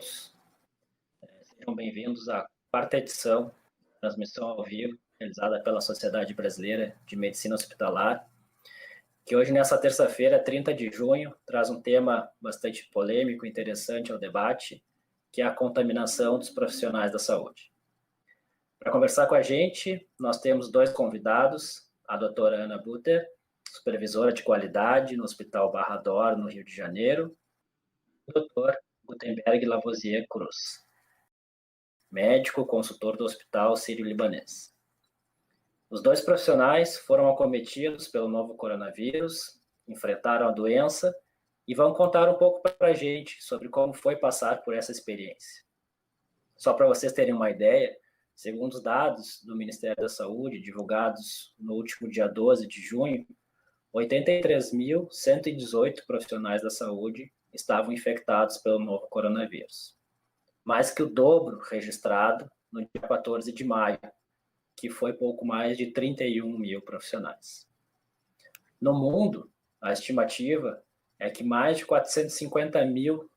todos. Sejam bem-vindos à quarta edição da transmissão ao vivo, realizada pela Sociedade Brasileira de Medicina Hospitalar, que hoje, nessa terça-feira, 30 de junho, traz um tema bastante polêmico e interessante ao debate, que é a contaminação dos profissionais da saúde. Para conversar com a gente, nós temos dois convidados, a doutora Ana Butter, supervisora de qualidade no Hospital Barra d'Or, no Rio de Janeiro, e o doutor Gutenberg Lavoisier Cruz, médico consultor do Hospital Sírio-Libanês. Os dois profissionais foram acometidos pelo novo coronavírus, enfrentaram a doença e vão contar um pouco para a gente sobre como foi passar por essa experiência. Só para vocês terem uma ideia, segundo os dados do Ministério da Saúde, divulgados no último dia 12 de junho, 83.118 profissionais da saúde estavam infectados pelo novo coronavírus. Mais que o dobro registrado no dia 14 de maio, que foi pouco mais de 31 mil profissionais. No mundo, a estimativa é que mais de 450 mil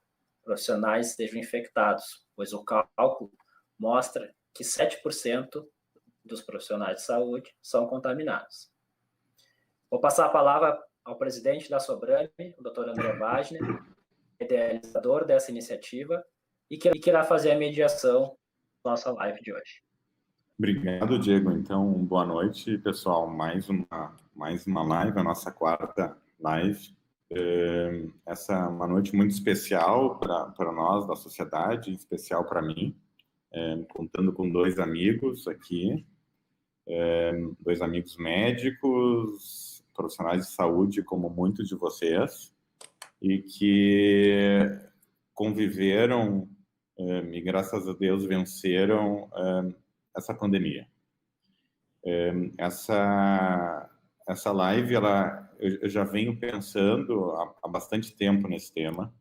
profissionais estejam infectados, pois o cálculo mostra que 7% dos profissionais de saúde são contaminados. Vou passar a palavra ao presidente da Sobrame, o Dr. André Wagner, idealizador dessa iniciativa, e que irá fazer a mediação da nossa live de hoje. Obrigado, Diego. Então, boa noite, pessoal. Mais uma live, a nossa quarta live. Essa é uma noite muito especial para nós da sociedade, especial para mim, contando com dois amigos aqui, dois amigos médicos, profissionais de saúde, como muitos de vocês, e que conviveram e, graças a Deus, venceram essa pandemia. Essa live, eu já venho pensando há bastante tempo nesse tema,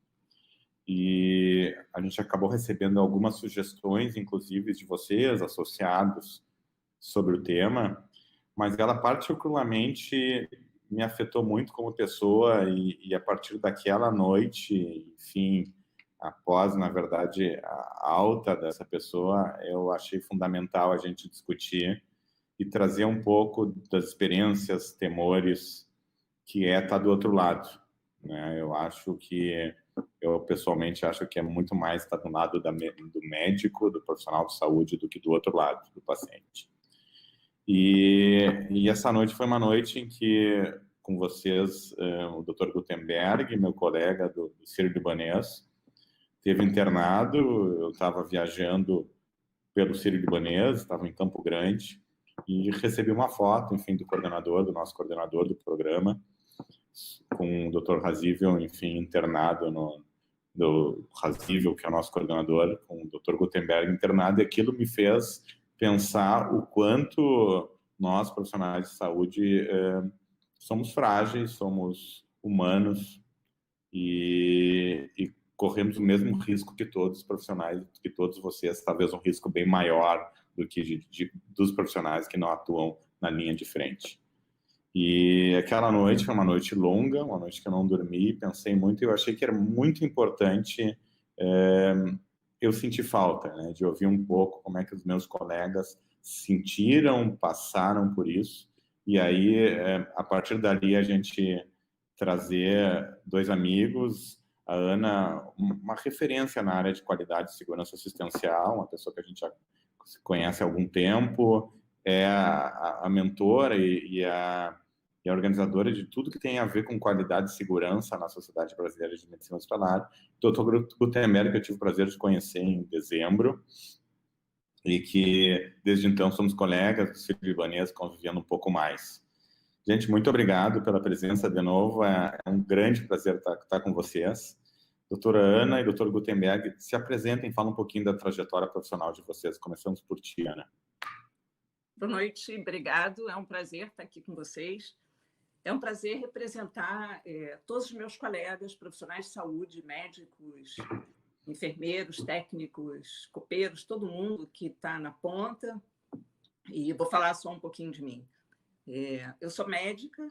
e a gente acabou recebendo algumas sugestões, inclusive de vocês, associados, sobre o tema, mas ela particularmente me afetou muito como pessoa, e a partir daquela noite, enfim, após, na verdade, a alta dessa pessoa, eu achei fundamental a gente discutir e trazer um pouco das experiências, temores, que estar do outro lado, né? Eu pessoalmente acho que é muito mais estar do lado do médico, do profissional de saúde, do que do outro lado, do paciente. E essa noite foi uma noite em que, com vocês, o Dr. Gutenberg, meu colega do Sírio-Libanês, esteve internado. Eu estava viajando pelo Sírio-Libanês, estava em Campo Grande, e recebi uma foto, enfim, do nosso coordenador do programa, com o Dr. Razível, enfim, internado do Razível, que é o nosso coordenador, com o Dr. Gutenberg internado, e aquilo me fez pensar o quanto nós, profissionais de saúde, somos frágeis, somos humanos e corremos o mesmo risco que todos os profissionais, que todos vocês, talvez um risco bem maior do que dos profissionais que não atuam na linha de frente. E aquela noite foi uma noite longa, uma noite que eu não dormi, pensei muito, e eu achei que era muito importante eu senti falta, né, de ouvir um pouco como é que os meus colegas sentiram, passaram por isso, e aí, a partir dali, a gente trazer dois amigos, a Ana, uma referência na área de qualidade e segurança assistencial, uma pessoa que a gente já conhece há algum tempo, é a mentora e a organizadora de tudo que tem a ver com qualidade e segurança na Sociedade Brasileira de Medicina Hospitalar. Dr. Gutenberg, que eu tive o prazer de conhecer em dezembro, e que, desde então, somos colegas do Sírio-Libanês, convivendo um pouco mais. Gente, muito obrigado pela presença de novo, é um grande prazer estar com vocês. Doutora Ana e doutor Gutenberg, se apresentem, falem um pouquinho da trajetória profissional de vocês. Começamos por ti, Ana. Boa noite, obrigado, é um prazer estar aqui com vocês. É um prazer representar todos os meus colegas, profissionais de saúde, médicos, enfermeiros, técnicos, copeiros, todo mundo que está na ponta, e vou falar só um pouquinho de mim. Eu sou médica,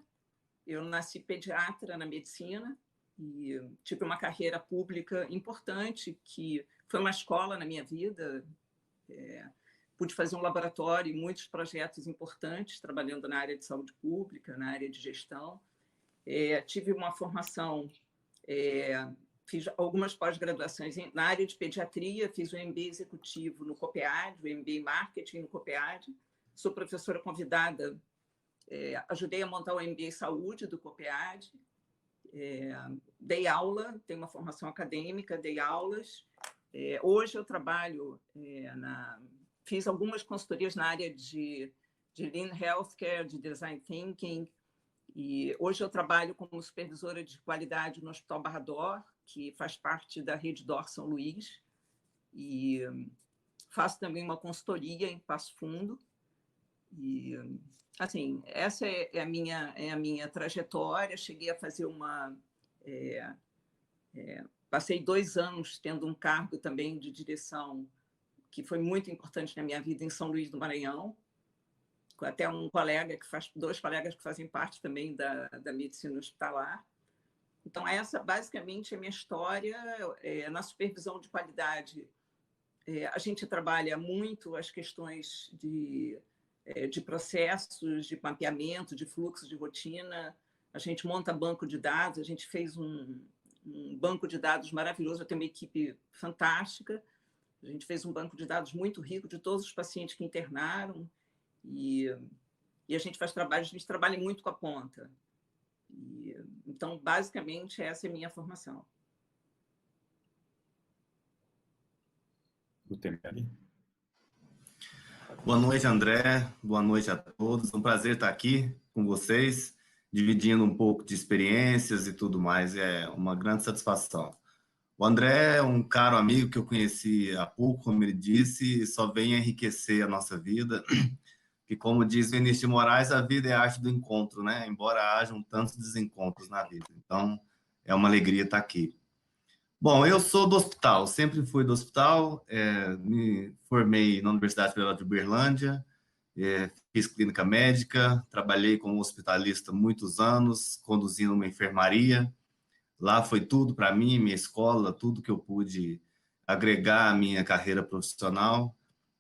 eu nasci pediatra na medicina e tive uma carreira pública importante que foi uma escola na minha vida. Pude fazer um laboratório e muitos projetos importantes, trabalhando na área de saúde pública, na área de gestão. Tive uma formação, fiz algumas pós-graduações na área de pediatria, fiz o MBA executivo no COPEAD, o MBA Marketing no COPEAD. Sou professora convidada, ajudei a montar o MBA Saúde do COPEAD. Dei aula, tenho uma formação acadêmica, dei aulas. Hoje eu trabalho fiz algumas consultorias na área de Lean Healthcare, de Design Thinking, e hoje eu trabalho como supervisora de qualidade no Hospital Barra d'Or, que faz parte da rede DOR São Luís, e faço também uma consultoria em Passo Fundo. E, assim, essa é a minha trajetória. Cheguei a fazer passei 2 anos tendo um cargo também de direção que foi muito importante na minha vida em São Luís do Maranhão, com até um colega dois colegas que fazem parte também da medicina hospitalar. Então, essa basicamente é a minha história. Na supervisão de qualidade, a gente trabalha muito as questões de processos, de mapeamento, de fluxo de rotina. A gente monta banco de dados, a gente fez um banco de dados maravilhoso, eu tenho uma equipe fantástica. A gente fez um banco de dados muito rico de todos os pacientes que internaram, e a gente trabalha muito com a ponta. Então, basicamente, essa é a minha formação. Gutenberg. Boa noite, André. Boa noite a todos. É um prazer estar aqui com vocês, dividindo um pouco de experiências e tudo mais. É uma grande satisfação. O André é um caro amigo que eu conheci há pouco, como ele disse, e só vem enriquecer a nossa vida. Que, como diz Vinícius de Moraes, a vida é a arte do encontro, né? Embora hajam tantos desencontros na vida. Então, é uma alegria estar aqui. Bom, eu sou do hospital, sempre fui do hospital, me formei na Universidade Federal de Uberlândia, fiz clínica médica, trabalhei como hospitalista muitos anos, conduzindo uma enfermaria. Lá foi tudo para mim, minha escola, tudo que eu pude agregar à minha carreira profissional.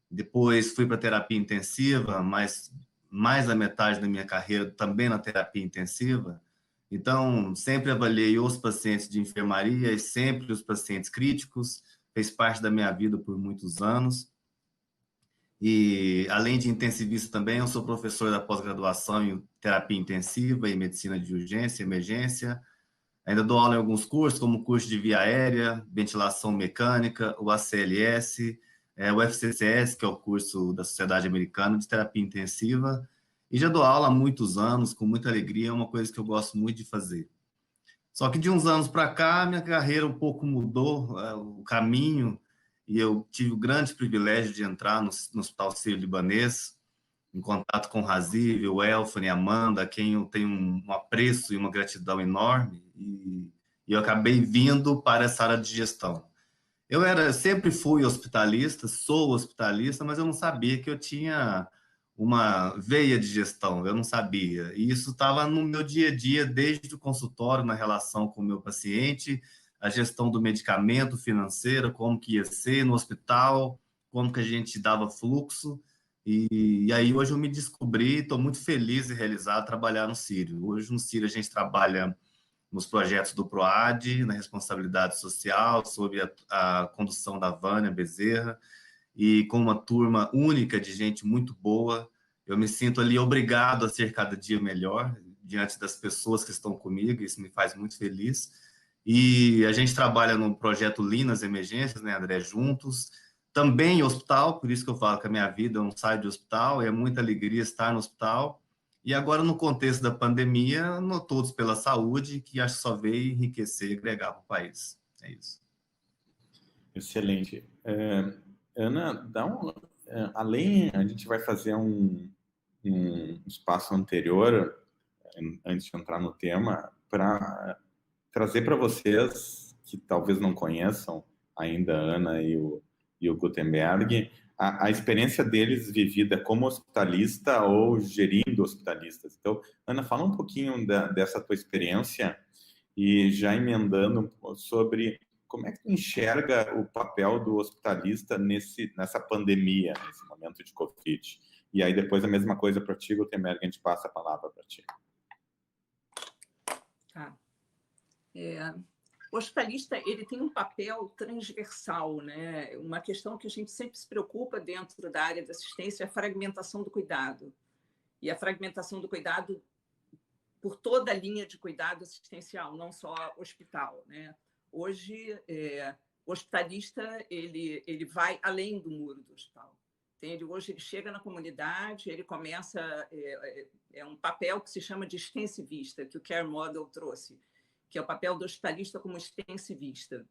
Depois fui para terapia intensiva, mas mais da metade da minha carreira também na terapia intensiva. Então, sempre avaliei os pacientes de enfermaria e sempre os pacientes críticos, fez parte da minha vida por muitos anos. E, além de intensivista também, eu sou professor da pós-graduação em terapia intensiva e medicina de urgência e emergência. Ainda dou aula em alguns cursos, como o curso de via aérea, ventilação mecânica, o ACLS, o FCCS, que é o curso da Sociedade Americana de Terapia Intensiva, e já dou aula há muitos anos, com muita alegria, é uma coisa que eu gosto muito de fazer. Só que de uns anos para cá, minha carreira um pouco mudou o caminho, e eu tive o grande privilégio de entrar no Hospital Sírio-Libanês, em contato com o Razif, o Elfan e a Amanda, a quem eu tenho um apreço e uma gratidão enorme, e eu acabei vindo para essa área de gestão. Eu sempre fui hospitalista, sou hospitalista, mas eu não sabia que eu tinha uma veia de gestão, eu não sabia. E isso estava no meu dia a dia, desde o consultório, na relação com o meu paciente, a gestão do medicamento financeiro, como que ia ser no hospital, como que a gente dava fluxo. E aí hoje eu me descobri, estou muito feliz e realizado trabalhar no Sírio. Hoje no Sírio a gente trabalha nos projetos do PROAD, na responsabilidade social, sob a condução da Vânia Bezerra, e com uma turma única de gente muito boa. Eu me sinto ali obrigado a ser cada dia melhor, diante das pessoas que estão comigo, isso me faz muito feliz. E a gente trabalha no projeto Lean nas emergências, né, André, juntos, também em hospital, por isso que eu falo que a minha vida não sai de hospital, é muita alegria estar no hospital. E agora, no contexto da pandemia, todos pela saúde, que acho que só veio enriquecer e agregar para o país. É isso. Excelente. Ana, além, a gente vai fazer um espaço anterior, antes de entrar no tema, para trazer para vocês, que talvez não conheçam ainda a Ana e o Gutenberg, a experiência deles vivida como hospitalista ou gerindo hospitalistas. Então, Ana, fala um pouquinho dessa tua experiência e já emendando sobre como é que tu enxerga o papel do hospitalista nessa pandemia, nesse momento de Covid? E aí depois a mesma coisa para ti, Gutenberg, a gente passa a palavra para ti. Tá. O hospitalista ele tem um papel transversal, né? Uma questão que a gente sempre se preocupa dentro da área da assistência é a fragmentação do cuidado. E a fragmentação do cuidado por toda a linha de cuidado assistencial, não só hospital, né? Hoje, o hospitalista ele vai além do muro do hospital. Hoje ele chega na comunidade, ele começa... É um papel que se chama de extensivista, que o Care Model trouxe, que é o papel do hospitalista como extensivista.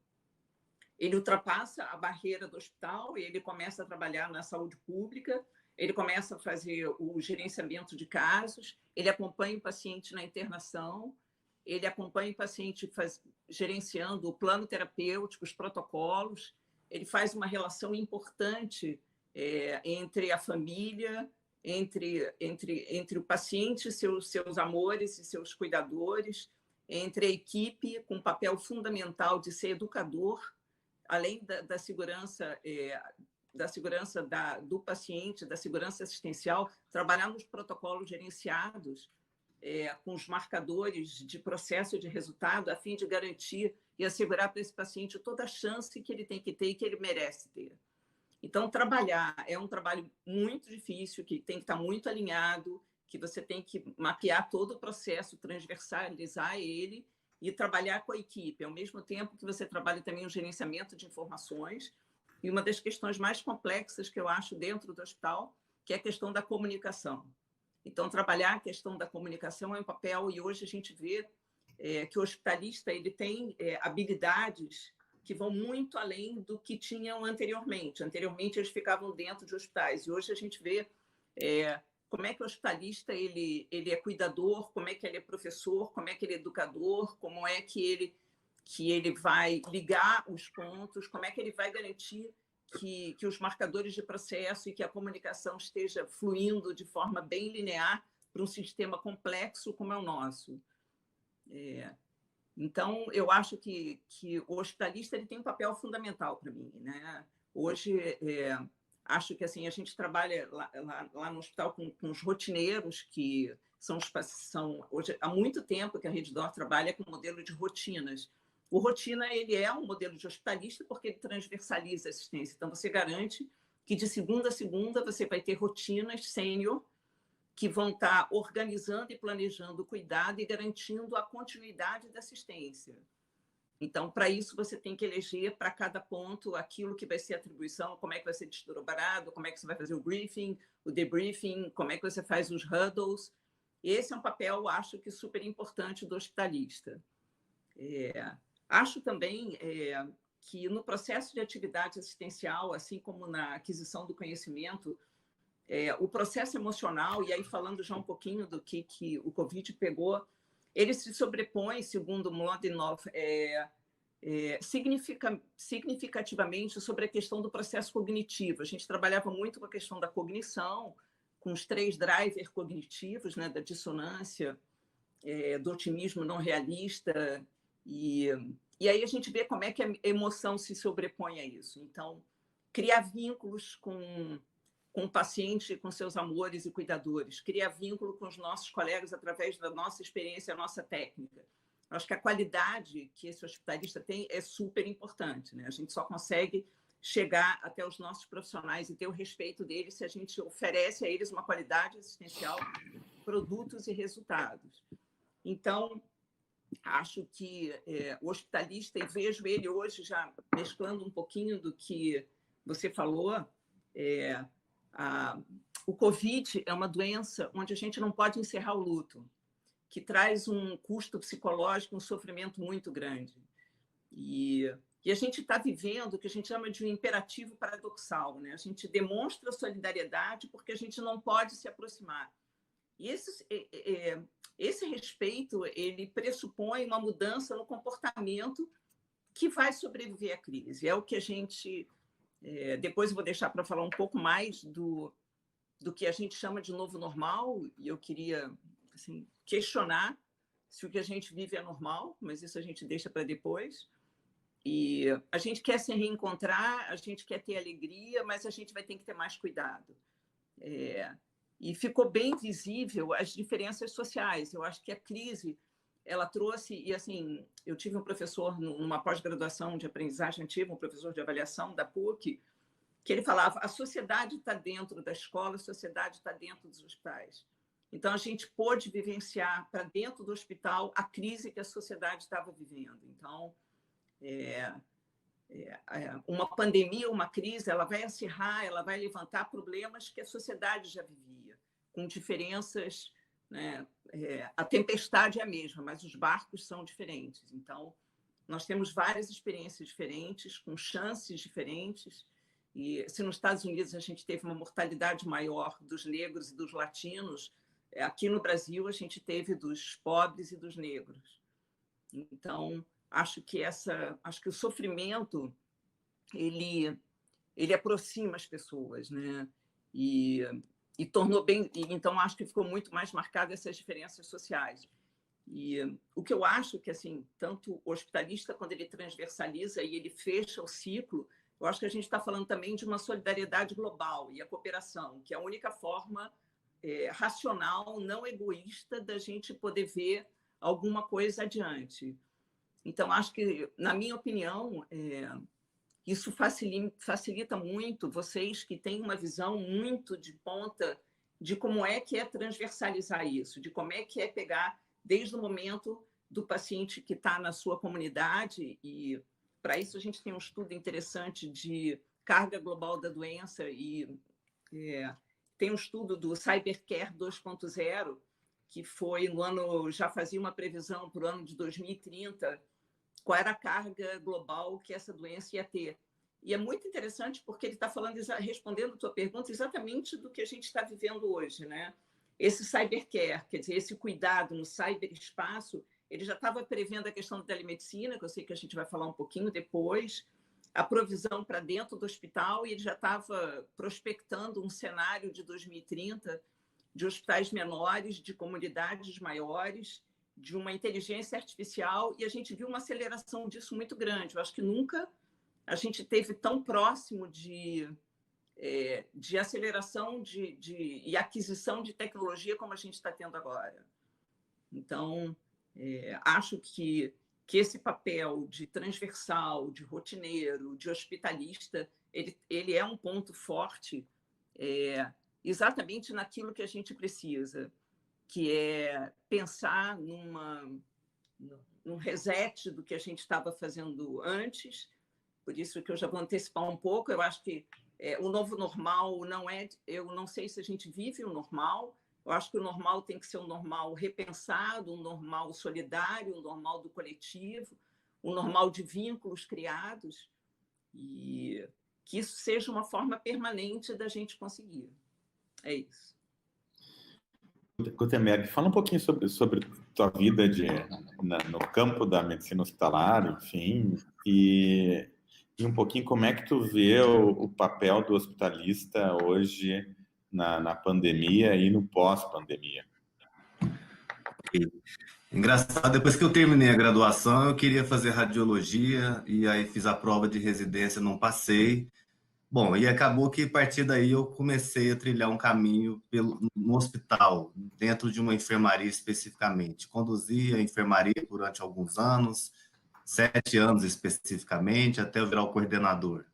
Ele ultrapassa a barreira do hospital e ele começa a trabalhar na saúde pública, ele começa a fazer o gerenciamento de casos, ele acompanha o paciente na internação, ele acompanha o paciente gerenciando o plano terapêutico, os protocolos, ele faz uma relação importante entre a família, entre o paciente, seus amores e seus cuidadores, entre a equipe, com um papel fundamental de ser educador, além da segurança, do paciente, da segurança assistencial, trabalhar nos protocolos gerenciados, com os marcadores de processo de resultado, a fim de garantir e assegurar para esse paciente toda a chance que ele tem que ter e que ele merece ter. Então, trabalhar é um trabalho muito difícil, que tem que estar muito alinhado, que você tem que mapear todo o processo, transversalizar ele e trabalhar com a equipe, ao mesmo tempo que você trabalha também o gerenciamento de informações. E uma das questões mais complexas que eu acho dentro do hospital, que é a questão da comunicação. Então, trabalhar a questão da comunicação é um papel, e hoje a gente vê que o hospitalista ele tem habilidades que vão muito além do que tinham anteriormente. Anteriormente, eles ficavam dentro de hospitais, e hoje a gente vê como é que o hospitalista ele é cuidador, como é que ele é professor, como é que ele é educador, como é que ele vai ligar os pontos, como é que ele vai garantir que os marcadores de processo e que a comunicação esteja fluindo de forma bem linear para um sistema complexo como é o nosso. Então, eu acho que o hospitalista ele tem um papel fundamental para mim, né? Hoje, acho que assim, a gente trabalha lá no hospital com os rotineiros, que hoje, há muito tempo que a Redditor trabalha com o modelo de rotinas. O rotina ele é um modelo de hospitalista porque ele transversaliza a assistência. Então, você garante que de segunda a segunda você vai ter rotinas sênior que vão estar organizando e planejando o cuidado e garantindo a continuidade da assistência. Então, para isso, você tem que eleger para cada ponto aquilo que vai ser a atribuição, como é que vai ser desdobrado, como é que você vai fazer o briefing, o debriefing, como é que você faz os huddles. Esse é um papel, acho que, super importante do hospitalista. Acho também que no processo de atividade assistencial, assim como na aquisição do conhecimento, o processo emocional, e aí falando já um pouquinho do que o Covid pegou, ele se sobrepõe, segundo Mlodinov, significativamente sobre a questão do processo cognitivo. A gente trabalhava muito com a questão da cognição, com os 3 drivers cognitivos, né, da dissonância, do otimismo não realista, e aí a gente vê como é que a emoção se sobrepõe a isso. Então, criar vínculos com o paciente, com seus amores e cuidadores, criar vínculo com os nossos colegas através da nossa experiência, a nossa técnica. Acho que a qualidade que esse hospitalista tem é super importante, né? A gente só consegue chegar até os nossos profissionais e ter o respeito deles se a gente oferece a eles uma qualidade assistencial, produtos e resultados. Então, acho que o hospitalista, e vejo ele hoje já mesclando um pouquinho do que você falou, o Covid é uma doença onde a gente não pode encerrar o luto, que traz um custo psicológico, um sofrimento muito grande. E a gente está vivendo o que a gente chama de um imperativo paradoxal, né? A gente demonstra solidariedade porque a gente não pode se aproximar. E esse respeito, ele pressupõe uma mudança no comportamento que vai sobreviver à crise. É o que a gente... depois eu vou deixar para falar um pouco mais do que a gente chama de novo normal, e eu queria assim, questionar se o que a gente vive é normal, mas isso a gente deixa para depois. E a gente quer se reencontrar, a gente quer ter alegria, mas a gente vai ter que ter mais cuidado. E ficou bem visível as diferenças sociais. Eu acho que a crise ela trouxe, e assim, eu tive um professor numa pós-graduação de aprendizagem, tive um professor de avaliação da PUC, que ele falava: a sociedade está dentro da escola, a sociedade está dentro dos hospitais. Então, a gente pôde vivenciar para dentro do hospital a crise que a sociedade estava vivendo. Então, uma pandemia, uma crise, ela vai acirrar, ela vai levantar problemas que a sociedade já vivia, com diferenças, né? A tempestade é a mesma, mas os barcos são diferentes. Então, nós temos várias experiências diferentes, com chances diferentes. E se nos Estados Unidos a gente teve uma mortalidade maior dos negros e dos latinos, aqui no Brasil a gente teve dos pobres e dos negros. Então, acho que o sofrimento ele aproxima as pessoas, né? E tornou bem. Então, acho que ficou muito mais marcada essas diferenças sociais. E o que eu acho que, assim, tanto o hospitalista, quando ele transversaliza e ele fecha o ciclo, eu acho que a gente está falando também de uma solidariedade global e a cooperação, que é a única forma racional, não egoísta, da gente poder ver alguma coisa adiante. Então, acho que, na minha opinião, isso facilita muito vocês que têm uma visão muito de ponta de como é que é transversalizar isso, de como é que é pegar desde o momento do paciente que está na sua comunidade. E, para isso, a gente tem um estudo interessante de carga global da doença e tem um estudo do Cybercare 2.0, que foi no ano, já fazia uma previsão para o ano de 2030, qual era a carga global que essa doença ia ter. E é muito interessante porque ele está falando, respondendo a tua pergunta, exatamente do que a gente está vivendo hoje, né? Esse cybercare, quer dizer, esse cuidado no cyberespaço, ele já estava prevendo a questão da telemedicina, que eu sei que a gente vai falar um pouquinho depois, a provisão para dentro do hospital, e ele já estava prospectando um cenário de 2030 de hospitais menores, de comunidades maiores, de uma inteligência artificial, e a gente viu uma aceleração disso muito grande. Eu acho que nunca a gente teve tão próximo de aceleração e aquisição de tecnologia como a gente está tendo agora. Então, acho que esse papel de transversal, de rotineiro, de hospitalista, ele é um ponto forte exatamente naquilo que a gente precisa, que é pensar num reset do que a gente estava fazendo antes. Por isso que eu já vou antecipar um pouco. Eu acho que o novo normal não é... Eu não sei se a gente vive o normal. Eu acho que o normal tem que ser um normal repensado, um normal solidário, um normal do coletivo, um normal de vínculos criados, e que isso seja uma forma permanente da gente conseguir. É isso. Gutenberg, fala um pouquinho sobre tua vida no campo da medicina hospitalar, enfim, e um pouquinho como é que tu vê o papel do hospitalista hoje na pandemia e no pós-pandemia. Engraçado, depois que eu terminei a graduação, eu queria fazer radiologia, e aí fiz a prova de residência, não passei. Bom, e acabou que a partir daí eu comecei a trilhar um caminho no hospital, dentro de uma enfermaria especificamente. Conduzi a enfermaria durante alguns anos, 7 anos especificamente, até eu virar o coordenador.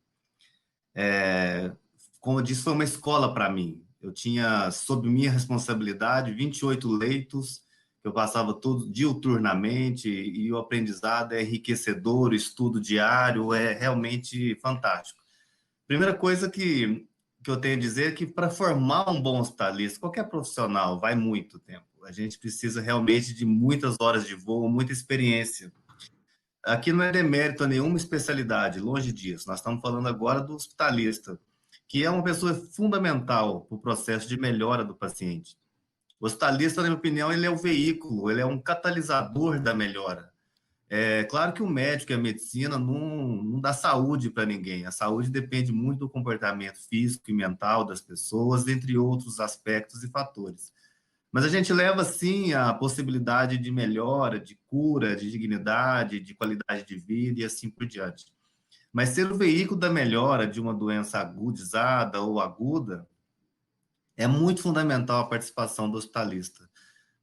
Como eu disse, foi uma escola para mim. Eu tinha, sob minha responsabilidade, 28 leitos, eu passava tudo diuturnamente, e o aprendizado é enriquecedor, o estudo diário é realmente fantástico. Primeira coisa que eu tenho a dizer é que para formar um bom hospitalista, qualquer profissional, vai muito tempo. A gente precisa realmente de muitas horas de voo, muita experiência. Aqui não é demérito a nenhuma especialidade, longe disso. Nós estamos falando agora do hospitalista, que é uma pessoa fundamental para o processo de melhora do paciente. O hospitalista, na minha opinião, ele é o veículo, ele é um catalisador da melhora. É claro que o médico e a medicina não dá saúde para ninguém. A saúde depende muito do comportamento físico e mental das pessoas, entre outros aspectos e fatores. Mas a gente leva, sim, a possibilidade de melhora, de cura, de dignidade, de qualidade de vida e assim por diante. Mas ser o veículo da melhora de uma doença agudizada ou aguda é muito fundamental a participação do hospitalista,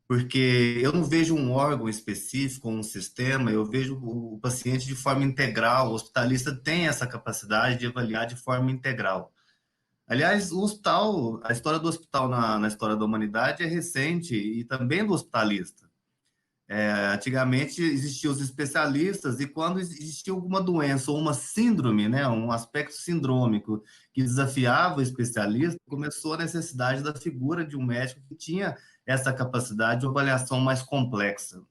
porque eu não vejo um órgão específico, um sistema, eu vejo o paciente de forma integral. O hospitalista tem essa capacidade de avaliar de forma integral. Aliás, o hospital, a história do hospital na história da humanidade é recente e também do hospitalista. Antigamente existiam os especialistas e quando existia alguma doença ou uma síndrome, né, um aspecto sindrômico que desafiava o especialista, começou a necessidade da figura de um médico que tinha essa capacidade de avaliação mais complexa.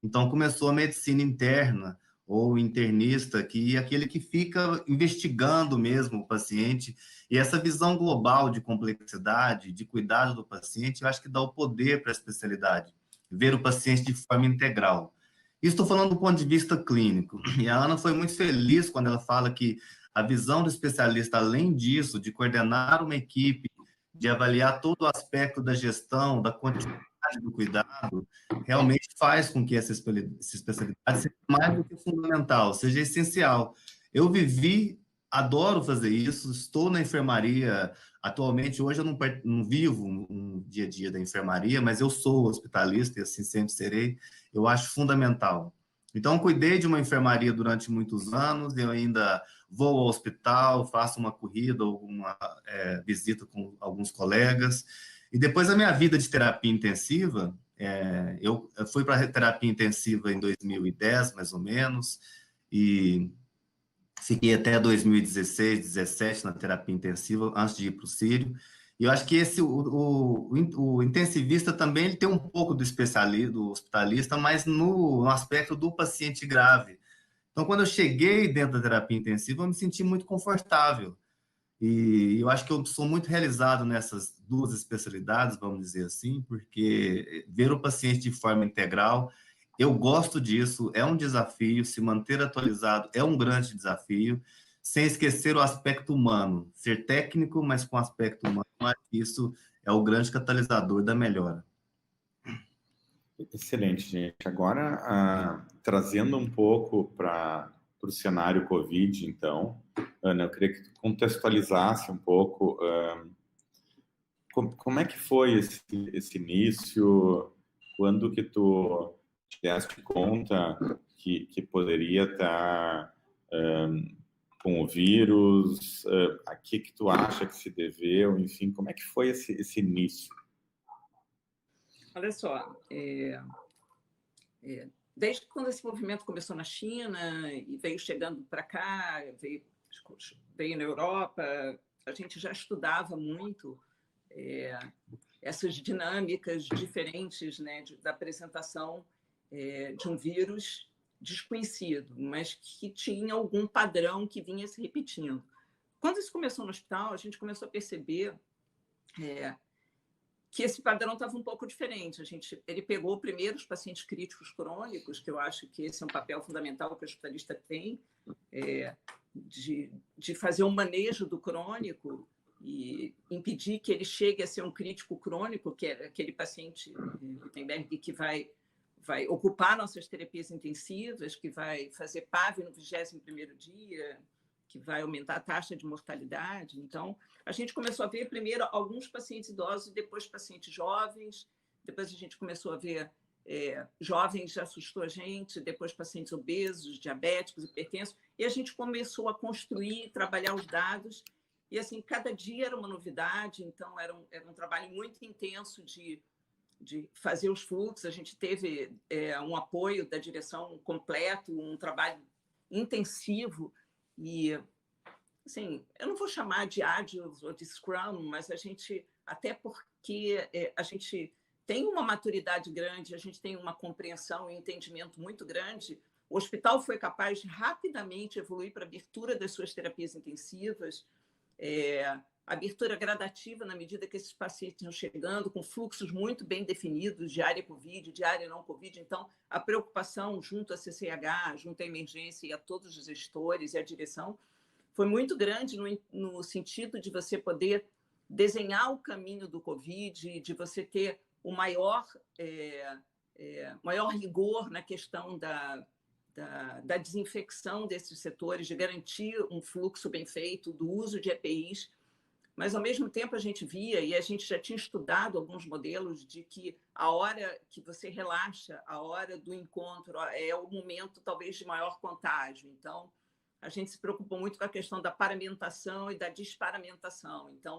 Então começou a medicina interna ou internista, que é aquele que fica investigando mesmo o paciente, e essa visão global de complexidade, de cuidado do paciente, eu acho que dá o poder para a especialidade ver o paciente de forma integral. Estou falando do ponto de vista clínico. E a Ana foi muito feliz quando ela fala que a visão do especialista, além disso, de coordenar uma equipe, de avaliar todo o aspecto da gestão, da continuidade do cuidado, realmente faz com que essa especialidade seja mais do que fundamental, seja essencial. Eu vivi, adoro fazer isso, estou na enfermaria. Atualmente, hoje eu não vivo um dia a dia da enfermaria, mas eu sou hospitalista e assim sempre serei. Eu acho fundamental. Então, cuidei de uma enfermaria durante muitos anos, eu ainda vou ao hospital, faço uma corrida ou uma visita com alguns colegas. E depois a minha vida de terapia intensiva, eu fui para a terapia intensiva em 2010, mais ou menos, e fiquei até 2016, 17 na terapia intensiva, antes de ir para o Sírio. E eu acho que o intensivista também ele tem um pouco do especialista, do hospitalista, mas no aspecto do paciente grave. Então, quando eu cheguei dentro da terapia intensiva, eu me senti muito confortável. E eu acho que eu sou muito realizado nessas duas especialidades, vamos dizer assim, porque ver o paciente de forma integral, eu gosto disso, é um desafio, se manter atualizado é um grande desafio, sem esquecer o aspecto humano, ser técnico, mas com aspecto humano, isso é o grande catalisador da melhora. Excelente, gente. Agora, trazendo um pouco para o cenário Covid, então, Ana, eu queria que tu contextualizasse um pouco como é que foi esse início, quando que tu te deste conta que poderia estar com o vírus, a que tu acha que se deveu, enfim, como é que foi esse início? Olha só, desde quando esse movimento começou na China e veio chegando para cá, veio na Europa, a gente já estudava muito essas dinâmicas diferentes, né, da apresentação de um vírus desconhecido, mas que tinha algum padrão que vinha se repetindo. Quando isso começou no hospital, a gente começou a perceber que esse padrão estava um pouco diferente. Ele pegou primeiro os pacientes críticos crônicos, que eu acho que esse é um papel fundamental que o hospitalista tem, de fazer um manejo do crônico e impedir que ele chegue a ser um crítico crônico, que é aquele paciente Gutenberg que vai ocupar nossas terapias intensivas, que vai fazer PAV no 21º dia, que vai aumentar a taxa de mortalidade. Então, a gente começou a ver primeiro alguns pacientes idosos e depois pacientes jovens. Depois a gente começou a ver jovens, já assustou a gente, depois pacientes obesos, diabéticos, hipertensos. E a gente começou a construir, trabalhar os dados. E, assim, cada dia era uma novidade. Então, era um trabalho muito intenso de fazer os fluxos. A gente teve um apoio da direção completo, um trabalho intensivo. E, assim, eu não vou chamar de Agile ou de Scrum, mas a gente, até porque a gente tem uma maturidade grande, a gente tem uma compreensão e entendimento muito grande. O hospital foi capaz de rapidamente evoluir para a abertura das suas terapias intensivas, abertura gradativa na medida que esses pacientes iam chegando, com fluxos muito bem definidos de área COVID, de área não COVID. Então, a preocupação junto à CCH, junto à emergência e a todos os gestores e a direção foi muito grande no sentido de você poder desenhar o caminho do COVID, de você ter o maior rigor na questão da desinfecção desses setores, de garantir um fluxo bem feito, do uso de EPIs, mas, ao mesmo tempo, a gente via, e a gente já tinha estudado alguns modelos, de que a hora que você relaxa, a hora do encontro, é o momento, talvez, de maior contágio. Então, a gente se preocupou muito com a questão da paramentação e da disparamentação. Então,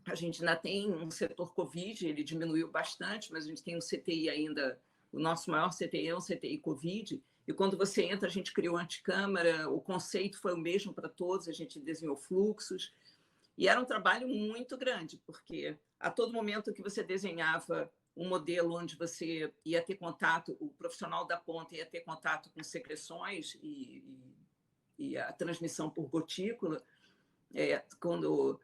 a gente ainda tem um setor Covid, ele diminuiu bastante, mas a gente tem um CTI ainda, o nosso maior CTI é um CTI Covid, e quando você entra, a gente criou anticâmara, o conceito foi o mesmo para todos, a gente desenhou fluxos, e era um trabalho muito grande, porque a todo momento que você desenhava um modelo onde você ia ter contato, o profissional da ponta ia ter contato com secreções e a transmissão por gotícula, quando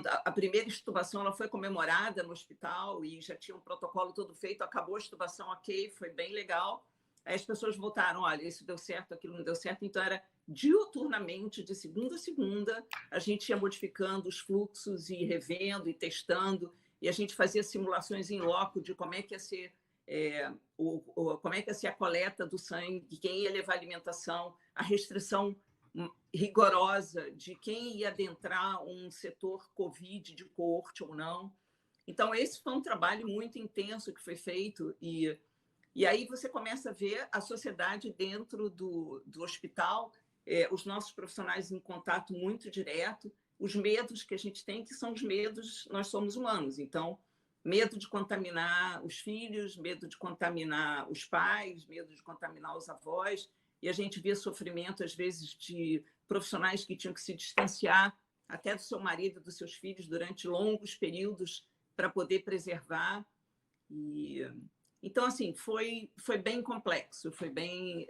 a primeira extubação ela foi comemorada no hospital e já tinha um protocolo todo feito, acabou a extubação, ok, foi bem legal. Aí as pessoas voltaram, olha, isso deu certo, aquilo não deu certo. Então, era diuturnamente, de segunda a segunda, a gente ia modificando os fluxos e revendo e testando, e a gente fazia simulações em loco de como é que ia ser, como é que ia ser a coleta do sangue, quem ia levar alimentação, a restrição rigorosa de quem ia adentrar um setor Covid de coorte ou não. Então, esse foi um trabalho muito intenso que foi feito, e aí você começa a ver a sociedade dentro do hospital, os nossos profissionais em contato muito direto, os medos que a gente tem, que são os medos, nós somos humanos, então, medo de contaminar os filhos, medo de contaminar os pais, medo de contaminar os avós, e a gente via sofrimento, às vezes, de profissionais que tinham que se distanciar até do seu marido, dos seus filhos, durante longos períodos, para poder preservar. Então, assim, foi bem complexo, foi bem...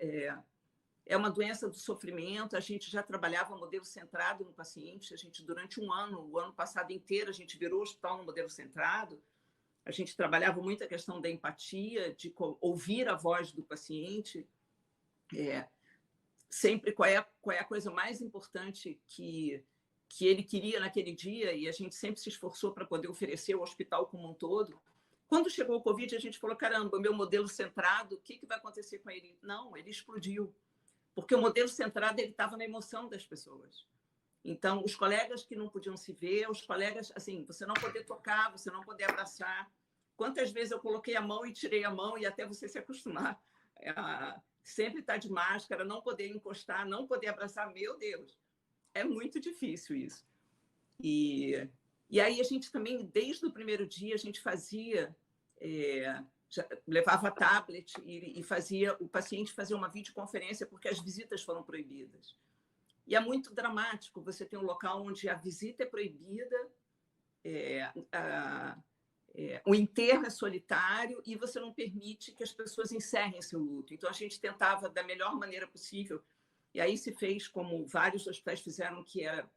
É uma doença do sofrimento, a gente já trabalhava modelo centrado no paciente, a gente, durante um ano, o ano passado inteiro, a gente virou o hospital no modelo centrado, a gente trabalhava muito a questão da empatia, de ouvir a voz do paciente, sempre qual é a coisa mais importante que ele queria naquele dia, e a gente sempre se esforçou para poder oferecer ao hospital como um todo. Quando chegou o Covid, a gente falou, caramba, meu modelo centrado, o que vai acontecer com ele? Não, ele explodiu, porque o modelo centrado estava na emoção das pessoas. Então, os colegas que não podiam se ver, os colegas, assim, você não poder tocar, você não poder abraçar. Quantas vezes eu coloquei a mão e tirei a mão, e até você se acostumar a sempre estar de máscara, não poder encostar, não poder abraçar, meu Deus, é muito difícil isso. E aí a gente também, desde o primeiro dia, a gente fazia, levava tablet e fazia o paciente fazer uma videoconferência, porque as visitas foram proibidas. E é muito dramático você ter um local onde a visita é proibida, o enterro é solitário e você não permite que as pessoas encerrem seu luto. Então, a gente tentava, da melhor maneira possível, e aí se fez como vários hospitais fizeram, que era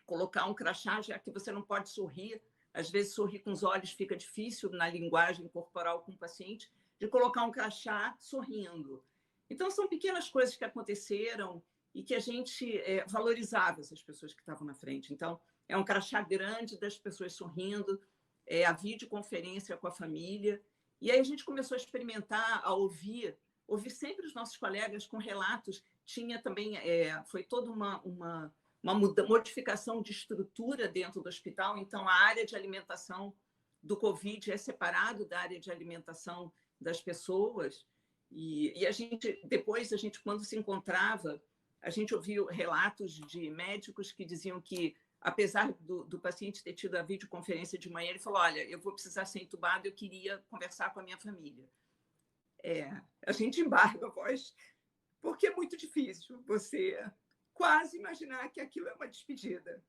colocar um crachá, já que você não pode sorrir. Às vezes, sorrir com os olhos fica difícil na linguagem corporal com o paciente, de colocar um crachá sorrindo. Então, são pequenas coisas que aconteceram e que a gente valorizava essas pessoas que estavam na frente. Então, é um crachá grande das pessoas sorrindo, a videoconferência com a família. E aí a gente começou a experimentar, a ouvir sempre os nossos colegas com relatos. Tinha também, foi toda uma modificação de estrutura dentro do hospital. Então, a área de alimentação do Covid é separado da área de alimentação das pessoas. E a gente, depois, quando se encontrava, a gente ouviu relatos de médicos que diziam que, apesar do paciente ter tido a videoconferência de manhã, ele falou, olha, eu vou precisar ser entubado, eu queria conversar com a minha família. A gente embarga a voz, porque é muito difícil você quase imaginar que aquilo é uma despedida.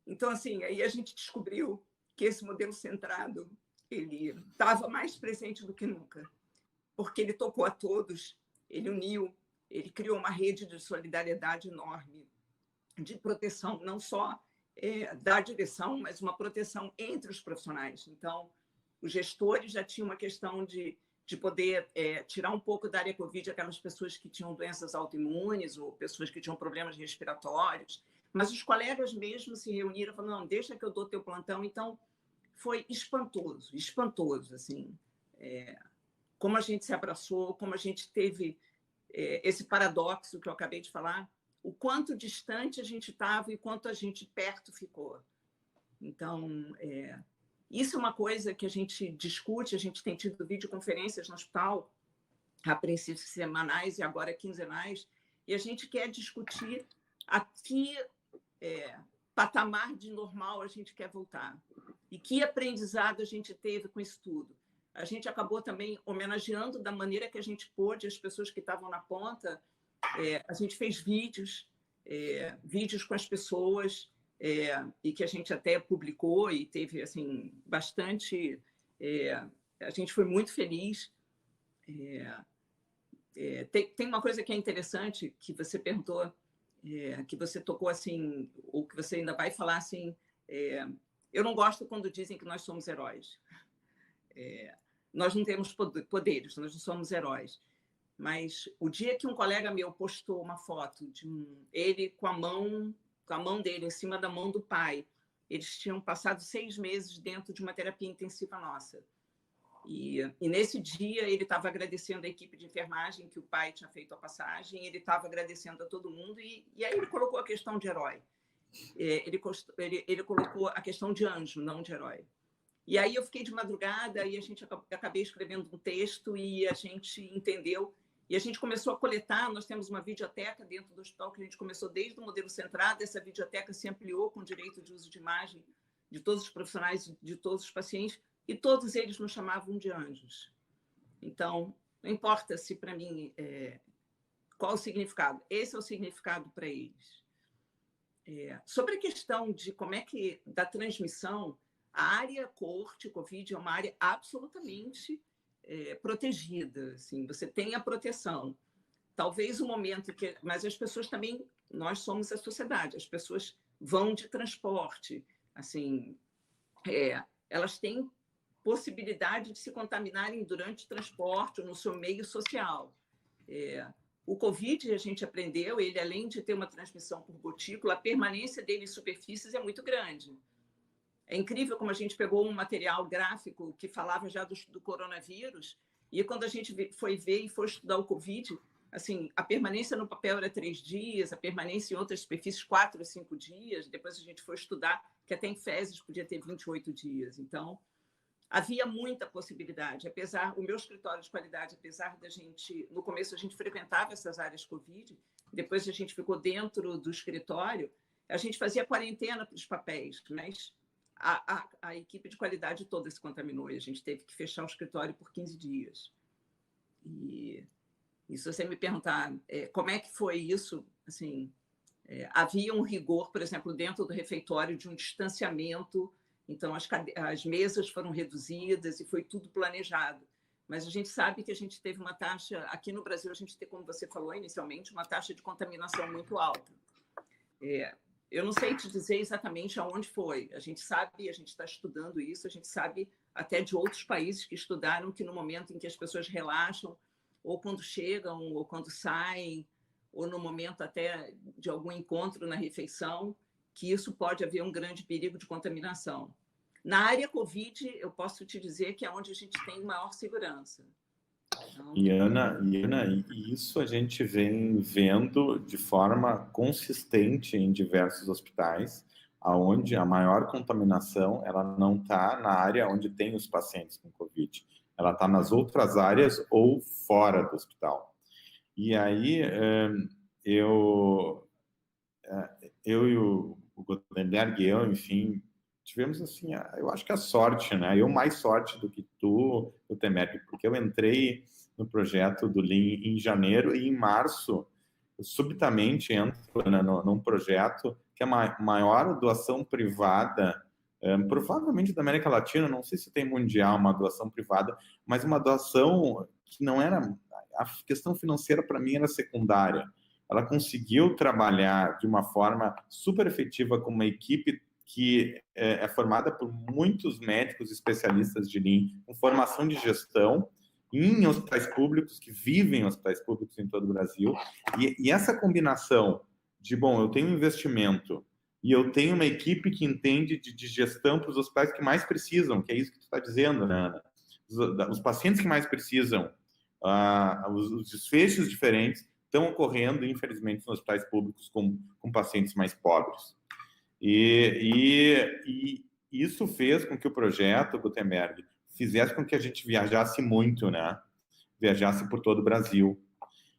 Então, assim, aí a gente descobriu que esse modelo centrado, ele estava mais presente do que nunca, porque ele tocou a todos, ele uniu, ele criou uma rede de solidariedade enorme, de proteção, não só da direção, mas uma proteção entre os profissionais. Então, os gestores já tinham uma questão de poder tirar um pouco da área Covid aquelas pessoas que tinham doenças autoimunes ou pessoas que tinham problemas respiratórios, mas os colegas mesmo se reuniram e falaram, não, deixa que eu dou teu plantão. Então, foi espantoso, espantoso, assim, como a gente se abraçou, como a gente teve esse paradoxo que eu acabei de falar, o quanto distante a gente estava e quanto a gente perto ficou. Então, isso é uma coisa que a gente discute, a gente tem tido videoconferências no hospital, a princípio semanais e agora quinzenais, e a gente quer discutir a que patamar de normal a gente quer voltar e que aprendizado a gente teve com isso tudo. A gente acabou também homenageando da maneira que a gente pôde as pessoas que estavam na ponta. A gente fez vídeos com as pessoas, e que a gente até publicou e teve assim bastante. A gente foi muito feliz. Tem uma coisa que é interessante que você perguntou, que você tocou assim, ou que você ainda vai falar assim. Eu não gosto quando dizem que nós somos heróis. Nós não temos poderes, nós não somos heróis. Mas o dia que um colega meu postou uma foto de ele com a mão dele em cima da mão do pai, eles tinham passado 6 meses dentro de uma terapia intensiva nossa. E nesse dia ele estava agradecendo a equipe de enfermagem que o pai tinha feito a passagem, ele estava agradecendo a todo mundo, e aí ele colocou a questão de herói. Ele colocou a questão de anjo, não de herói. E aí eu fiquei de madrugada e acabei escrevendo um texto e a gente entendeu. E a gente começou a coletar, nós temos uma videoteca dentro do hospital que a gente começou desde o modelo centrado, essa videoteca se ampliou com direito de uso de imagem de todos os profissionais, de todos os pacientes, e todos eles nos chamavam de anjos. Então, não importa se para mim qual o significado, esse é o significado para eles. Sobre a questão de como é que, da transmissão, a área corte, Covid, é uma área absolutamente protegida. Assim, você tem a proteção. Talvez o momento que... Mas as pessoas também... Nós somos a sociedade. As pessoas vão de transporte. Assim, elas têm possibilidade de se contaminarem durante o transporte ou no seu meio social. O Covid, a gente aprendeu, ele, além de ter uma transmissão por gotícula, a permanência dele em superfícies é muito grande. É incrível como a gente pegou um material gráfico que falava já do coronavírus, e quando a gente foi ver e foi estudar o Covid, assim, a permanência no papel era 3 dias, a permanência em outras superfícies 4 ou 5 dias, depois a gente foi estudar que até em fezes podia ter 28 dias. Então, havia muita possibilidade. O meu escritório de qualidade, apesar da gente... No começo a gente frequentava essas áreas Covid, depois a gente ficou dentro do escritório, a gente fazia quarentena para os papéis, mas... A equipe de qualidade toda se contaminou e a gente teve que fechar o escritório por 15 dias. E se você me perguntar como é que foi isso, assim, havia um rigor, por exemplo, dentro do refeitório de um distanciamento, então as mesas foram reduzidas e foi tudo planejado. Mas a gente sabe que a gente teve uma taxa, aqui no Brasil, a gente tem, como você falou inicialmente, uma taxa de contaminação muito alta. Eu não sei te dizer exatamente aonde foi. A gente sabe, a gente está estudando isso, a gente sabe até de outros países que estudaram que no momento em que as pessoas relaxam, ou quando chegam, ou quando saem, ou no momento até de algum encontro na refeição, que isso pode haver um grande perigo de contaminação. Na área Covid, eu posso te dizer que é onde a gente tem maior segurança. E Ana, isso a gente vem vendo de forma consistente em diversos hospitais, aonde a maior contaminação ela não está na área onde tem os pacientes com Covid, ela está nas outras áreas ou fora do hospital. E aí eu e o Gutenberg, enfim, tivemos assim, eu acho que a sorte, né? Eu mais sorte do que tu, Gutenberg, porque eu entrei no projeto do Lean em janeiro e em março, eu subitamente entro num projeto que é a maior doação privada, provavelmente da América Latina, não sei se tem mundial uma doação privada, mas uma doação que não era... A questão financeira, para mim, era secundária. Ela conseguiu trabalhar de uma forma super efetiva com uma equipe que é formada por muitos médicos especialistas de Lean, com formação de gestão, em hospitais públicos, que vivem em hospitais públicos em todo o Brasil. E essa combinação de, bom, eu tenho um investimento e eu tenho uma equipe que entende de gestão para os hospitais que mais precisam, que é isso que tu está dizendo, né, Ana? Os pacientes que mais precisam, os desfechos diferentes estão ocorrendo, infelizmente, nos hospitais públicos com pacientes mais pobres. E isso fez com que o projeto Gutenberg fizesse com que a gente viajasse muito, né? Viajasse por todo o Brasil.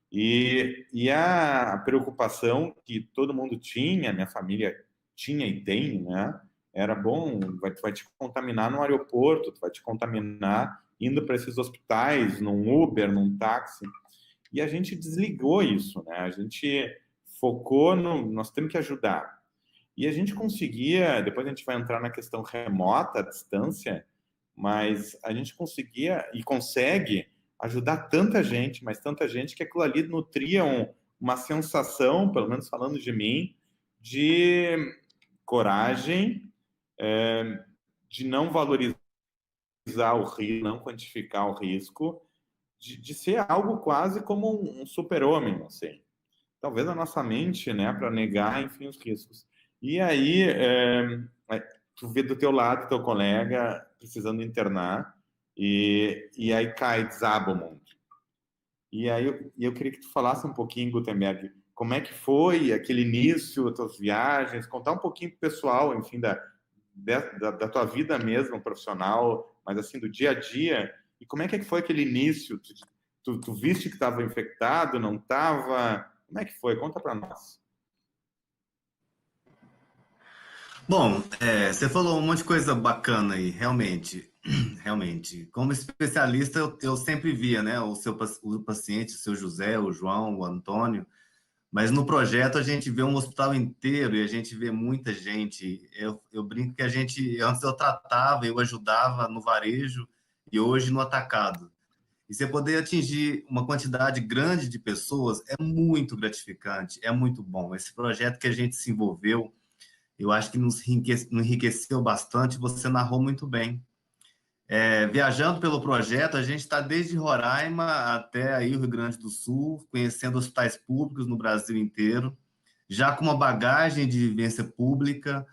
E a preocupação que todo mundo tinha, minha família tinha e tem, né? Era bom, vai te contaminar no aeroporto, vai te contaminar indo para esses hospitais, num Uber, num táxi. E a gente desligou isso, né? A gente focou nós temos que ajudar. E a gente conseguia, depois a gente vai entrar na questão remota, à distância, mas a gente conseguia e consegue ajudar tanta gente, mas tanta gente, que aquilo ali nutria uma sensação, pelo menos falando de mim, de coragem, de não valorizar o risco, não quantificar o risco, de ser algo quase como um super-homem, assim. Talvez a nossa mente, né, para negar, enfim, os riscos. E aí, tu vê do teu lado teu colega precisando internar, e aí desaba o mundo. E aí eu queria que tu falasse um pouquinho, Gutenberg, como é que foi aquele início, as tuas viagens, contar um pouquinho pro pessoal, enfim, da tua vida mesmo, profissional, mas assim, do dia a dia, e como é que foi aquele início? Tu viste que estava infectado, não estava? Como é que foi? Conta para nós. Bom, você falou um monte de coisa bacana aí, realmente. Realmente. Como especialista, eu sempre via, né, o paciente, o seu José, o João, o Antônio, mas no projeto a gente vê um hospital inteiro e a gente vê muita gente. Eu brinco que antes eu tratava, eu ajudava no varejo e hoje no atacado. E você poder atingir uma quantidade grande de pessoas é muito gratificante, é muito bom. Esse projeto que a gente se envolveu, eu acho que nos enriqueceu bastante, você narrou muito bem. Viajando pelo projeto, a gente está desde Roraima até aí o Rio Grande do Sul, conhecendo hospitais públicos no Brasil inteiro, já com uma bagagem de vivência pública,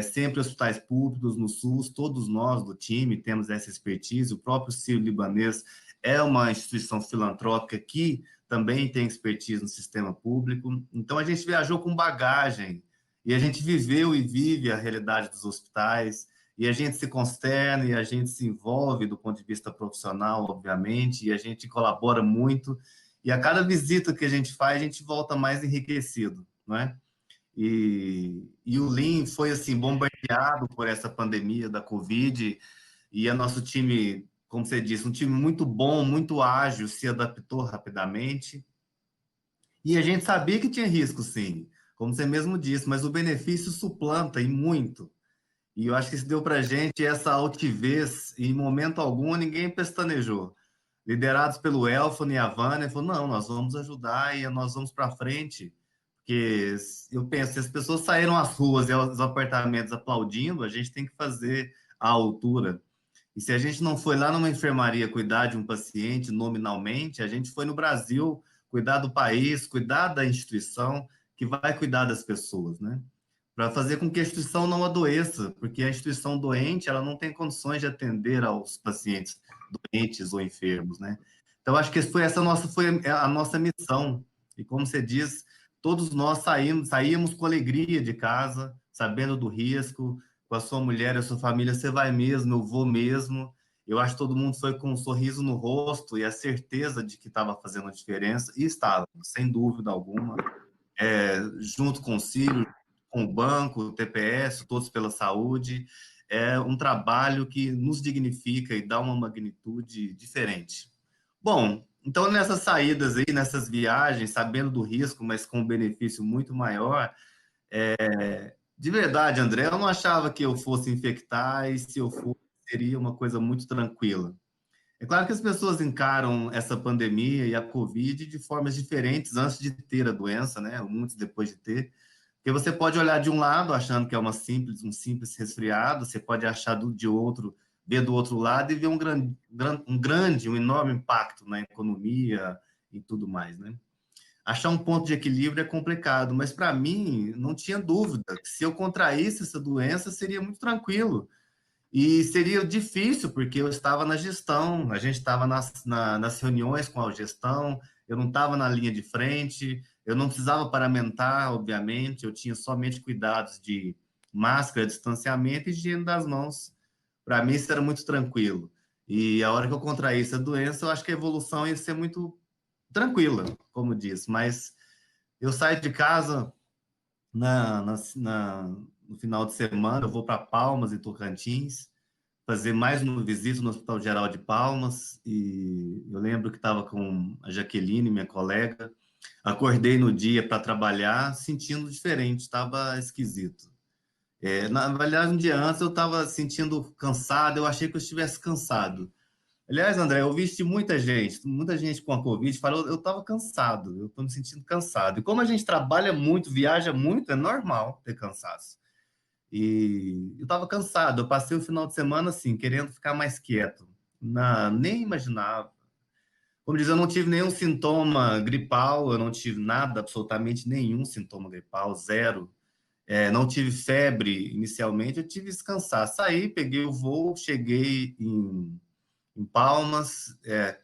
sempre hospitais públicos no SUS, todos nós do time temos essa expertise, o próprio Sírio-Libanês é uma instituição filantrópica que também tem expertise no sistema público, então a gente viajou com bagagem, e a gente viveu e vive a realidade dos hospitais, e a gente se consterna e a gente se envolve do ponto de vista profissional, obviamente, e a gente colabora muito. E a cada visita que a gente faz, a gente volta mais enriquecido, não é? E o Lean foi, assim, bombardeado por essa pandemia da Covid, e o nosso time, como você disse, um time muito bom, muito ágil, se adaptou rapidamente. E a gente sabia que tinha risco, sim, como você mesmo disse, mas o benefício suplanta e muito. E eu acho que isso deu para a gente essa altivez, e em momento algum ninguém pestanejou. Liderados pelo Elfon e a Vânia, falou, não, nós vamos ajudar e nós vamos para frente. Porque eu penso, se as pessoas saíram às ruas e aos apartamentos aplaudindo, a gente tem que fazer a altura. E se a gente não foi lá numa enfermaria cuidar de um paciente nominalmente, a gente foi no Brasil cuidar do país, cuidar da instituição, que vai cuidar das pessoas, né? Para fazer com que a instituição não adoeça, porque a instituição doente, ela não tem condições de atender aos pacientes doentes ou enfermos, né? Então, acho que foi a nossa missão. E como você diz, todos nós saímos com alegria de casa, sabendo do risco, com a sua mulher e a sua família, você vai mesmo, eu vou mesmo. Eu acho que todo mundo foi com um sorriso no rosto e a certeza de que estava fazendo a diferença, e estava, sem dúvida alguma, junto com o Círio, com o banco, o TPS, Todos pela Saúde. É um trabalho que nos dignifica e dá uma magnitude diferente. Bom, então nessas saídas aí, nessas viagens, sabendo do risco, mas com um benefício muito maior, de verdade, André, eu não achava que eu fosse infectar, e se eu fosse, seria uma coisa muito tranquila. É claro que as pessoas encaram essa pandemia e a Covid de formas diferentes antes de ter a doença, né? Muitos depois de ter. Porque você pode olhar de um lado achando que é um simples resfriado, você pode achar ver do outro lado e ver um enorme impacto na economia e tudo mais, né? achar um ponto de equilíbrio é complicado, mas para mim não tinha dúvida que se eu contraísse essa doença seria muito tranquilo. E seria difícil, porque eu estava na gestão, a gente estava nas reuniões com a gestão, eu não estava na linha de frente, eu não precisava paramentar, obviamente, eu tinha somente cuidados de máscara, distanciamento e higiene das mãos. Para mim, isso era muito tranquilo. E a hora que eu contraí essa doença, eu acho que a evolução ia ser muito tranquila, como disse, mas eu saio de casa no final de semana, eu vou para Palmas, em Tocantins, fazer mais uma visita no Hospital Geral de Palmas, e eu lembro que estava com a Jaqueline, minha colega, acordei no dia para trabalhar sentindo diferente, estava esquisito. Na verdade, um dia antes eu estava sentindo cansado, eu achei que eu estivesse cansado. Aliás, André, eu vi de muita gente com a Covid falou, eu estava cansado, eu estou me sentindo cansado. E como a gente trabalha muito, viaja muito, é normal ter cansaço. E eu estava cansado, eu passei o final de semana assim, querendo ficar mais quieto. Nem imaginava. Como diz, eu não tive nenhum sintoma gripal, eu não tive nada, absolutamente nenhum sintoma gripal, zero. Não tive febre inicialmente, eu tive que descansar. Saí, peguei o voo, cheguei em Palmas,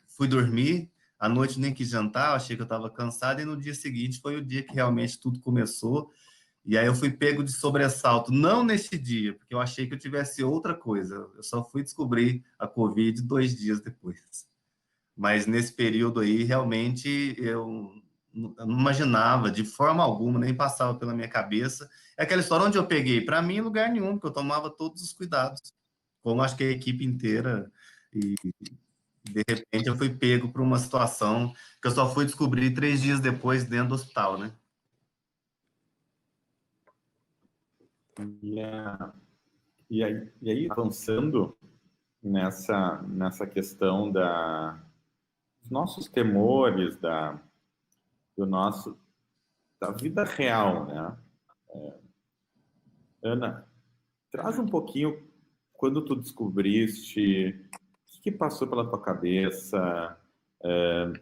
fui dormir, à noite nem quis jantar, achei que eu estava cansado, e no dia seguinte foi o dia que realmente tudo começou, e aí eu fui pego de sobressalto, não nesse dia, porque eu achei que eu tivesse outra coisa, eu só fui descobrir a Covid 2 dias depois. Mas nesse período aí, realmente, eu não imaginava, de forma alguma, nem passava pela minha cabeça. É aquela história onde eu peguei, para mim, em lugar nenhum, porque eu tomava todos os cuidados, como acho que a equipe inteira, e de repente eu fui pego por uma situação que eu só fui descobrir 3 dias depois dentro do hospital, né? E aí, avançando nessa questão dos nossos temores, da vida real, né? Ana, traz um pouquinho quando tu descobriste, o que passou pela tua cabeça,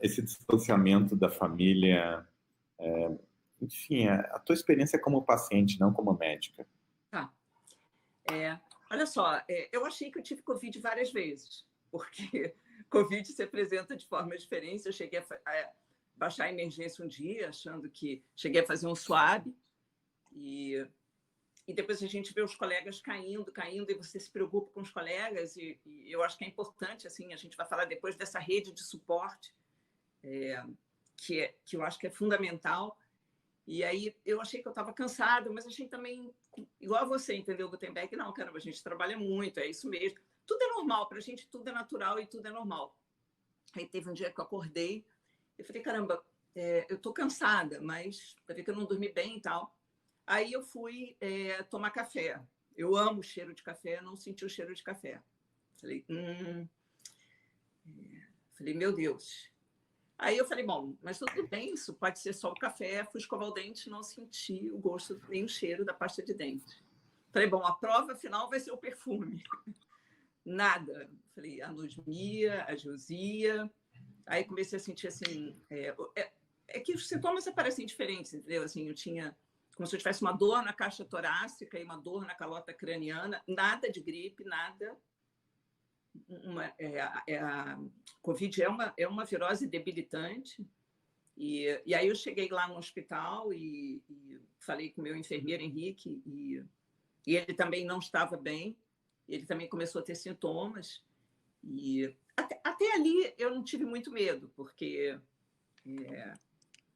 esse distanciamento da família, enfim, a tua experiência como paciente, não como médica. Tá. Olha só, eu achei que eu tive Covid várias vezes, porque Covid se apresenta de formas diferentes. Eu cheguei a baixar a emergência um dia, achando que... Cheguei a fazer um swab, e depois a gente vê os colegas caindo, e você se preocupa com os colegas, e eu acho que é importante, assim, a gente vai falar depois dessa rede de suporte, que eu acho que é fundamental. E aí eu achei que eu estava cansada, mas achei também, igual a você, entendeu, Gutenberg? Não, caramba, a gente trabalha muito, é isso mesmo. Tudo é normal, para a gente tudo é natural e tudo é normal. Aí teve um dia que eu acordei, eu falei, caramba, eu estou cansada, mas para ver que eu não dormi bem e tal. Aí eu fui tomar café. Eu amo o cheiro de café, não senti o cheiro de café. Falei, falei, meu Deus. Aí eu falei, bom, mas tudo bem, isso pode ser só o café. Fui escovar o dente, não senti o gosto nem o cheiro da pasta de dente. Falei, bom, a prova final vai ser o perfume. Nada. Falei, anosmia, ageusia. Aí comecei a sentir assim... que os sintomas aparecem diferentes, entendeu? Assim, eu tinha como se eu tivesse uma dor na caixa torácica e uma dor na calota craniana. Nada de gripe, nada. A Covid é uma virose debilitante. E aí eu cheguei lá no hospital e falei com o meu enfermeiro, Henrique, e ele também não estava bem. Ele também começou a ter sintomas. E até ali eu não tive muito medo, porque,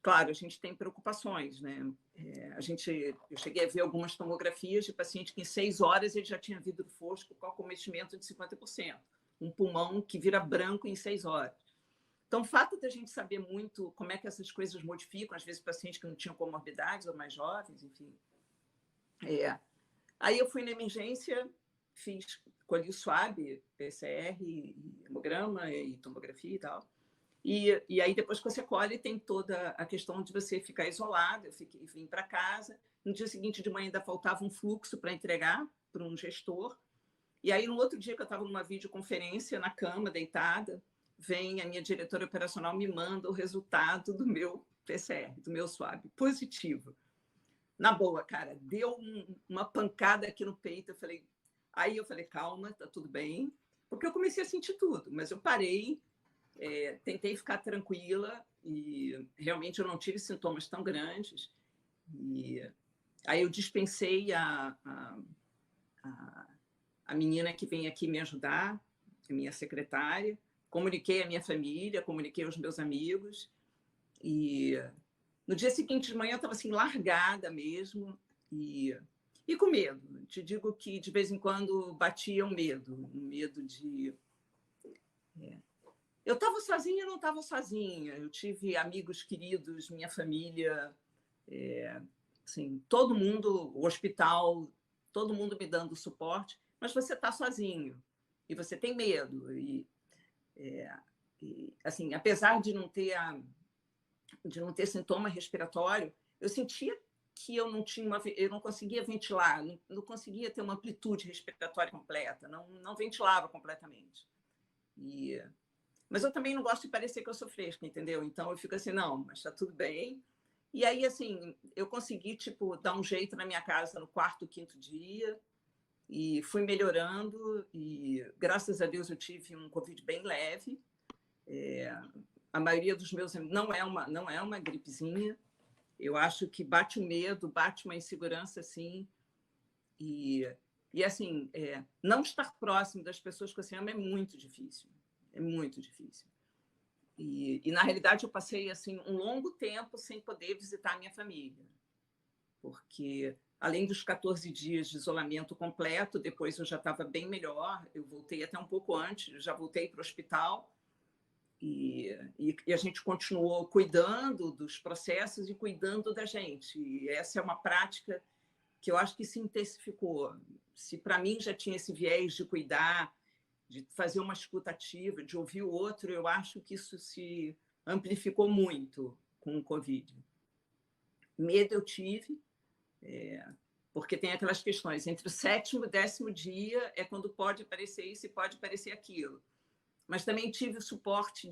claro, a gente tem preocupações, né? Eu cheguei a ver algumas tomografias de paciente que em 6 horas ele já tinha vidro fosco com acometimento de 50%. Um pulmão que vira branco em 6 horas. Então, o fato da gente saber muito como é que essas coisas modificam, às vezes pacientes que não tinham comorbidades ou mais jovens, enfim. Aí eu fui na emergência, colhi o swab, PCR, hemograma e tomografia e tal. E aí, depois que você colhe, tem toda a questão de você ficar isolado. Eu vim para casa. No dia seguinte de manhã ainda faltava um fluxo para entregar para um gestor. E aí, no outro dia que eu estava numa videoconferência, na cama, deitada, vem a minha diretora operacional, me manda o resultado do meu PCR, do meu swab, positivo. Na boa, cara, deu uma pancada aqui no peito. Aí eu falei, calma, tá tudo bem. Porque eu comecei a sentir tudo, mas eu parei, tentei ficar tranquila e realmente eu não tive sintomas tão grandes. E aí eu dispensei a menina que vem aqui me ajudar, a minha secretária, comuniquei a minha família, comuniquei aos meus amigos. E no dia seguinte de manhã eu estava assim, largada mesmo e com medo. Te digo que de vez em quando batia um medo de... Eu estava sozinha e não estava sozinha. Eu tive amigos queridos, minha família, assim, todo mundo, o hospital, todo mundo me dando suporte, mas você está sozinho e você tem medo. E assim, apesar de não ter sintoma respiratório, eu sentia que eu não conseguia ventilar, não conseguia ter uma amplitude respiratória completa, não ventilava completamente. Mas eu também não gosto de parecer que eu sou fresca, entendeu? Então eu fico assim, não, mas está tudo bem. E aí, assim, eu consegui, dar um jeito na minha casa no 4º, 5º dia e fui melhorando e, graças a Deus, eu tive um Covid bem leve. A maioria dos meus não é uma gripezinha. Eu acho que bate um medo, bate uma insegurança, assim. E assim, não estar próximo das pessoas que você ama é muito difícil. É muito difícil. E na realidade, eu passei assim um longo tempo sem poder visitar a minha família. Porque, além dos 14 dias de isolamento completo, depois eu já estava bem melhor. Eu voltei até um pouco antes, já voltei para o hospital. E a gente continuou cuidando dos processos e cuidando da gente. E essa é uma prática que eu acho que se intensificou. Se para mim já tinha esse viés de cuidar, de fazer uma escuta ativa, de ouvir o outro, eu acho que isso se amplificou muito com o Covid. Medo eu tive, porque tem aquelas questões. Entre o 7º e o 10º dia é quando pode aparecer isso e pode aparecer aquilo. Mas também tive o suporte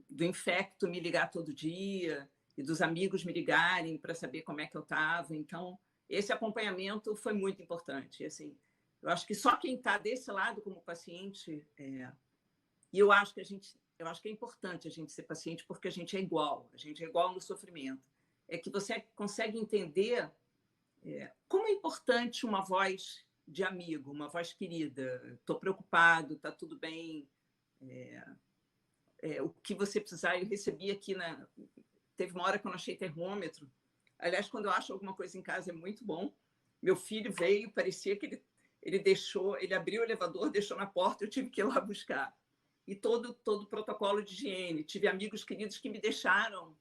do infecto me ligar todo dia e dos amigos me ligarem para saber como é que eu estava. Então, esse acompanhamento foi muito importante. Assim, eu acho que só quem está desse lado como paciente... E eu acho que é importante a gente ser paciente porque a gente é igual no sofrimento. É que você consegue entender como é importante uma voz de amigo, uma voz querida. Estou preocupado, está tudo bem. O que você precisar, eu recebi aqui Teve uma hora que eu não achei termômetro. Aliás, quando eu acho alguma coisa em casa é muito bom. Meu filho veio, parecia que ele abriu o elevador, deixou na porta, eu tive que ir lá buscar. E todo o protocolo de higiene. Tive amigos queridos que me deixaram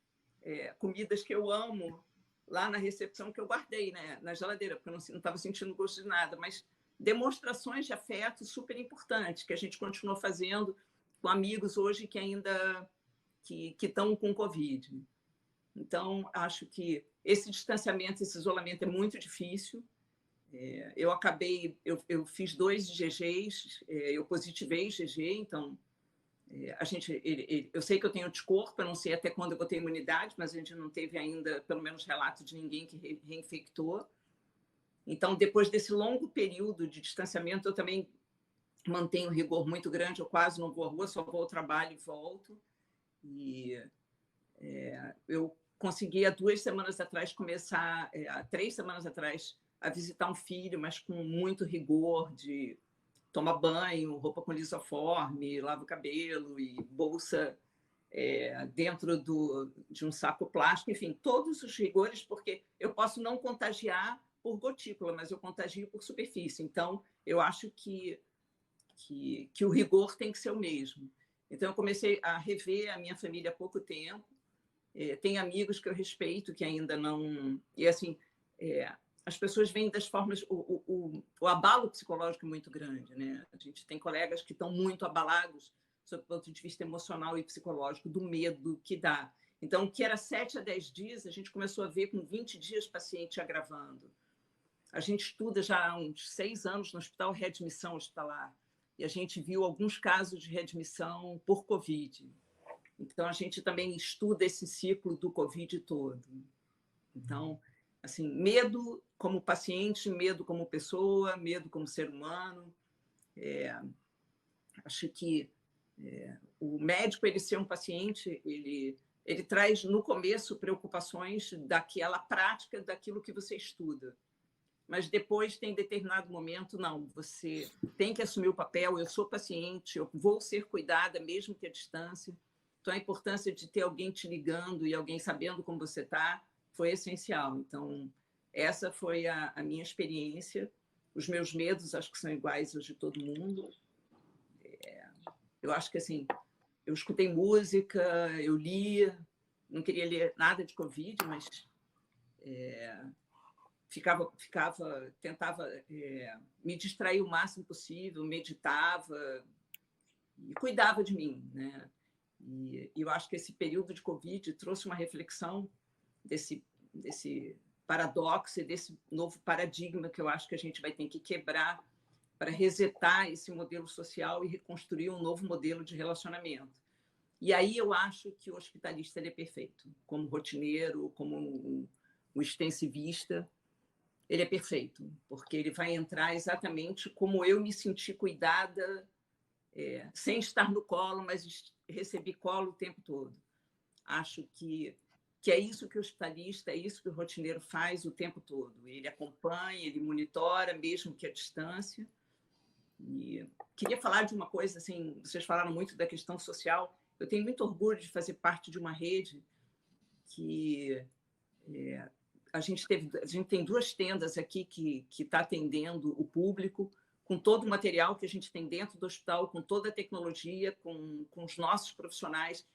comidas que eu amo lá na recepção, que eu guardei, né, na geladeira, porque eu não estava sentindo gosto de nada, mas demonstrações de afeto super importantes, que a gente continua fazendo com amigos hoje que ainda estão com Covid. Então, acho que esse distanciamento, esse isolamento é muito difícil. Eu fiz 2 IgGs, eu positivei IgG, então eu sei que eu tenho anticorpo, eu não sei até quando eu vou ter imunidade, mas a gente não teve ainda, pelo menos, relato de ninguém que reinfectou. Então, depois desse longo período de distanciamento, eu também mantenho um rigor muito grande, eu quase não vou à rua, só vou ao trabalho e volto. E eu consegui, há 2 semanas atrás, há 3 semanas atrás, a visitar um filho, mas com muito rigor de tomar banho, roupa com lisoforme, lava o cabelo e bolsa dentro de um saco plástico, enfim, todos os rigores, porque eu posso não contagiar por gotícula, mas eu contagio por superfície. Então, eu acho que o rigor tem que ser o mesmo. Então, eu comecei a rever a minha família há pouco tempo. Tem amigos que eu respeito, que ainda não... E, assim, as pessoas vêm das formas... O abalo psicológico é muito grande, né? A gente tem colegas que estão muito abalados sob o ponto de vista emocional e psicológico, do medo que dá. Então, o que era 7 a 10 dias, a gente começou a ver com 20 dias paciente agravando. A gente estuda já há uns 6 anos no hospital readmissão hospitalar, e a gente viu alguns casos de readmissão por Covid. Então, a gente também estuda esse ciclo do Covid todo. Então, assim, medo como paciente, medo como pessoa, medo como ser humano. Acho que o médico, ele ser um paciente, ele traz no começo preocupações daquela prática, daquilo que você estuda. Mas depois tem determinado momento, não, você tem que assumir o papel, eu sou paciente, eu vou ser cuidada mesmo que à distância. Então, a importância de ter alguém te ligando e alguém sabendo como você está foi essencial. Então, essa foi a minha experiência. Os meus medos, acho que são iguais aos de todo mundo. Eu acho que, assim, eu escutei música, eu li, não queria ler nada de Covid, mas tentava me distrair o máximo possível, meditava e cuidava de mim, né? E eu acho que esse período de Covid trouxe uma reflexão desse paradoxo e desse novo paradigma que eu acho que a gente vai ter que quebrar para resetar esse modelo social e reconstruir um novo modelo de relacionamento. E aí eu acho que o hospitalista ele é perfeito, como rotineiro, como um extensivista, ele é perfeito, porque ele vai entrar exatamente como eu me senti cuidada, sem estar no colo, mas recebi colo o tempo todo. Acho que é isso que o hospitalista, é isso que o rotineiro faz o tempo todo. Ele acompanha, ele monitora, mesmo que à distância. E queria falar de uma coisa, assim, vocês falaram muito da questão social. Eu tenho muito orgulho de fazer parte de uma rede que a gente tem 2 tendas aqui que está atendendo o público, com todo o material que a gente tem dentro do hospital, com toda a tecnologia, com os nossos profissionais.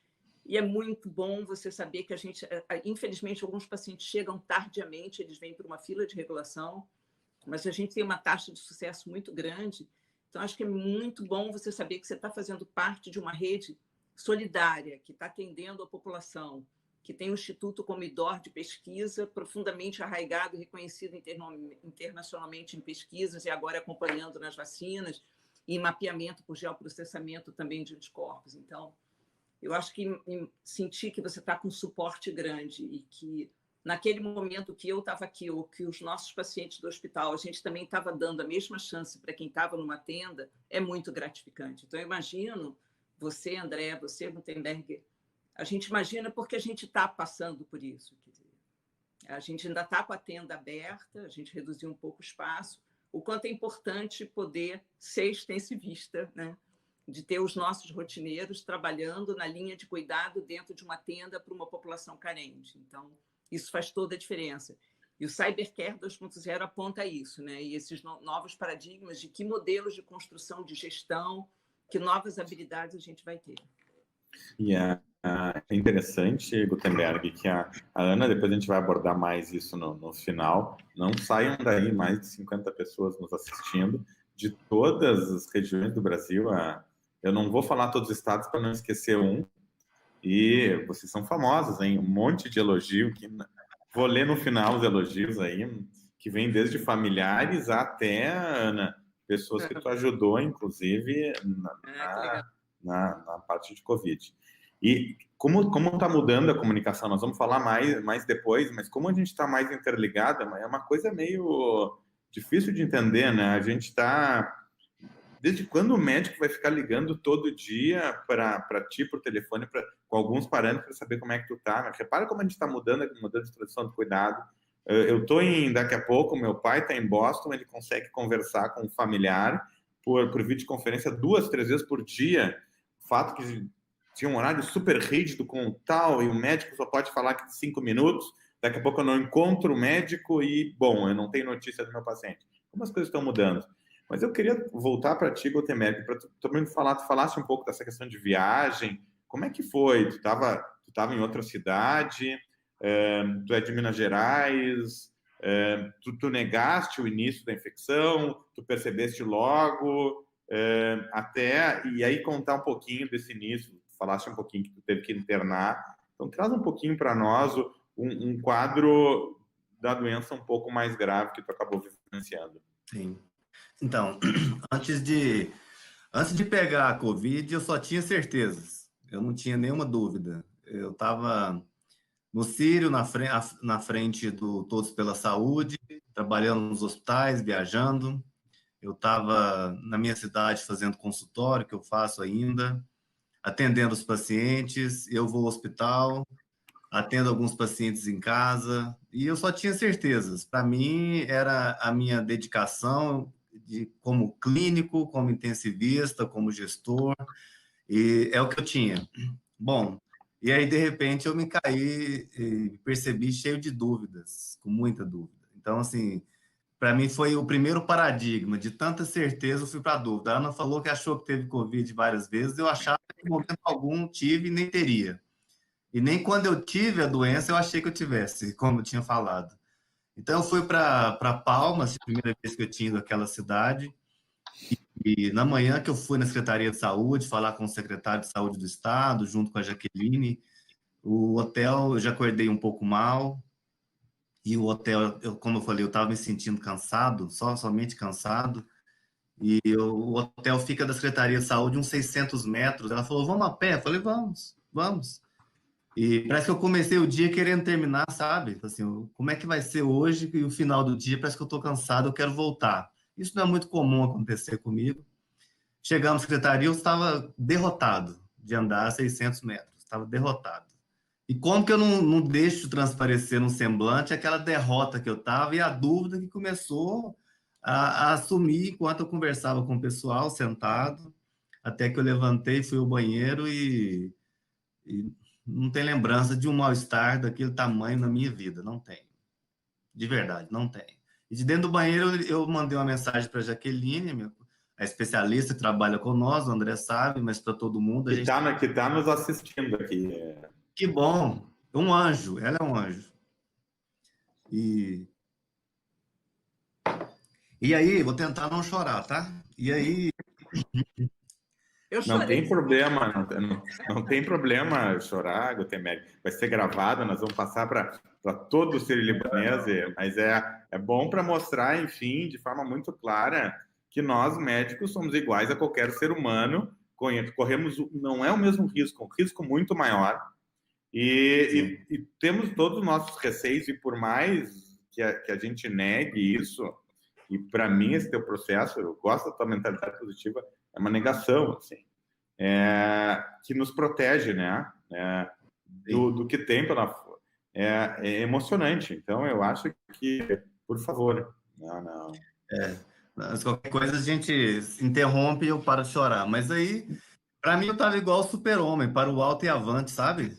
E é muito bom você saber que a gente, infelizmente, alguns pacientes chegam tardiamente, eles vêm por uma fila de regulação, mas a gente tem uma taxa de sucesso muito grande. Então, acho que é muito bom você saber que você está fazendo parte de uma rede solidária, que está atendendo a população, que tem o Instituto Comidor de pesquisa, profundamente arraigado e reconhecido internacionalmente em pesquisas e agora acompanhando nas vacinas e mapeamento por geoprocessamento também de anticorpos. Então, eu acho que sentir que você está com suporte grande e que naquele momento que eu estava aqui ou que os nossos pacientes do hospital, a gente também estava dando a mesma chance para quem estava numa tenda, é muito gratificante. Então, eu imagino você, André, você, Gutenberg, a gente imagina porque a gente está passando por isso. Quer dizer, a gente ainda está com a tenda aberta, a gente reduziu um pouco o espaço, o quanto é importante poder ser extensivista, né? De ter os nossos rotineiros trabalhando na linha de cuidado dentro de uma tenda para uma população carente. Então, isso faz toda a diferença. E o Cybercare 2.0 aponta isso, né? E esses novos paradigmas de que modelos de construção de gestão, que novas habilidades a gente vai ter. E é interessante, Gutenberg, que a Ana, depois a gente vai abordar mais isso no final, não saiam daí mais de 50 pessoas nos assistindo, de todas as regiões do Brasil. Eu não vou falar todos os estados para não esquecer um, e vocês são famosos, hein? Um monte de elogio, vou ler no final os elogios aí, que vem desde familiares até, Ana, pessoas que tu ajudou, inclusive, na parte de Covid. E como está mudando a comunicação, nós vamos falar mais depois, mas como a gente está mais interligada, é uma coisa meio difícil de entender, né? A gente está... Desde quando o médico vai ficar ligando todo dia para ti, por telefone, com alguns parâmetros, para saber como é que tu tá? Mas repara como a gente está mudando de tradição de cuidado. Eu estou daqui a pouco, meu pai está em Boston, ele consegue conversar com um familiar por videoconferência 2, 3 vezes por dia. O fato que tinha um horário super rígido com tal, e o médico só pode falar que 5 minutos, daqui a pouco eu não encontro o médico e, bom, eu não tenho notícia do meu paciente. Como as coisas estão mudando? Mas eu queria voltar para ti, Gutenberg, para tu também falasse um pouco dessa questão de viagem. Como é que foi? Tu tava em outra cidade, tu é de Minas Gerais, tu negaste o início da infecção, tu percebeste logo, e aí contar um pouquinho desse início. Tu falaste um pouquinho que tu teve que internar. Então, traz um pouquinho para nós um quadro da doença um pouco mais grave que tu acabou vivenciando. Sim. Então, antes de pegar a Covid, eu só tinha certezas. Eu não tinha nenhuma dúvida. Eu estava no Sírio, na frente do Todos pela Saúde, trabalhando nos hospitais, viajando. Eu estava na minha cidade fazendo consultório, que eu faço ainda, atendendo os pacientes. Eu vou ao hospital, atendo alguns pacientes em casa, e eu só tinha certezas. Para mim, era a minha dedicação como clínico, como intensivista, como gestor, e é o que eu tinha. Bom, e aí, de repente, eu me caí e percebi cheio de dúvidas, com muita dúvida. Então, assim, para mim foi o primeiro paradigma, de tanta certeza eu fui para a dúvida. A Ana falou que achou que teve Covid várias vezes, eu achava que em momento algum tive e nem teria. E nem quando eu tive a doença eu achei que eu tivesse, como eu tinha falado. Então, eu fui para Palmas, a primeira vez que eu tinha ido àquela cidade, e na manhã que eu fui na Secretaria de Saúde, falar com o secretário de Saúde do Estado, junto com a Jaqueline, o hotel, eu já acordei um pouco mal, e o hotel, como eu falei, eu estava me sentindo cansado, somente cansado, e o hotel fica da Secretaria de Saúde uns 600 metros. Ela falou, vamos a pé? Eu falei, vamos, vamos. E parece que eu comecei o dia querendo terminar, sabe? Assim, como é que vai ser hoje e o final do dia? Parece que eu estou cansado, eu quero voltar. Isso não é muito comum acontecer comigo. Chegamos na secretaria, eu estava derrotado de andar 600 metros. Estava derrotado. E como que eu não deixo transparecer no semblante aquela derrota que eu estava e a dúvida que começou a assumir enquanto eu conversava com o pessoal sentado, até que eu levantei, fui ao banheiro e não tem lembrança de um mal-estar daquele tamanho na minha vida, não tem. De verdade, não tem. E de dentro do banheiro eu mandei uma mensagem para a Jaqueline, a especialista que trabalha com nós, o André sabe, mas para todo mundo... Que está nos assistindo aqui. Que bom! Um anjo, ela é um anjo. E aí, vou tentar não chorar, tá? E aí... Não tem problema, não tem problema chorar, Gutenberg. Vai ser gravado, nós vamos passar para todo o sírio-libanês, mas é bom para mostrar, enfim, de forma muito clara, que nós, médicos, somos iguais a qualquer ser humano, corremos, não é o mesmo risco, um risco muito maior, e temos todos os nossos receios, e por mais que a gente negue isso, e para mim esse teu processo, eu gosto da tua mentalidade positiva, é uma negação, assim, que nos protege, né? Do que tem pela... É emocionante. Então, eu acho que, por favor, não. Mas qualquer coisa a gente se interrompe e eu paro de chorar. Mas aí, para mim, eu estava igual o super-homem, para o alto e avante, sabe?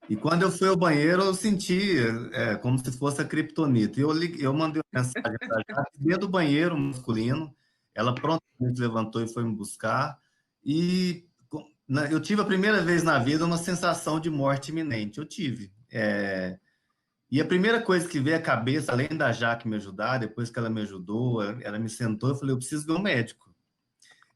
E quando eu fui ao banheiro, eu senti como se fosse a criptonita. E eu mandei uma mensagem para ela dentro do banheiro masculino. Ela prontamente levantou e foi me buscar. E eu tive a primeira vez na vida uma sensação de morte iminente. Eu tive. E a primeira coisa que veio à cabeça, além da Jaque me ajudar, depois que ela me ajudou, ela me sentou, eu falei, eu preciso ver um médico.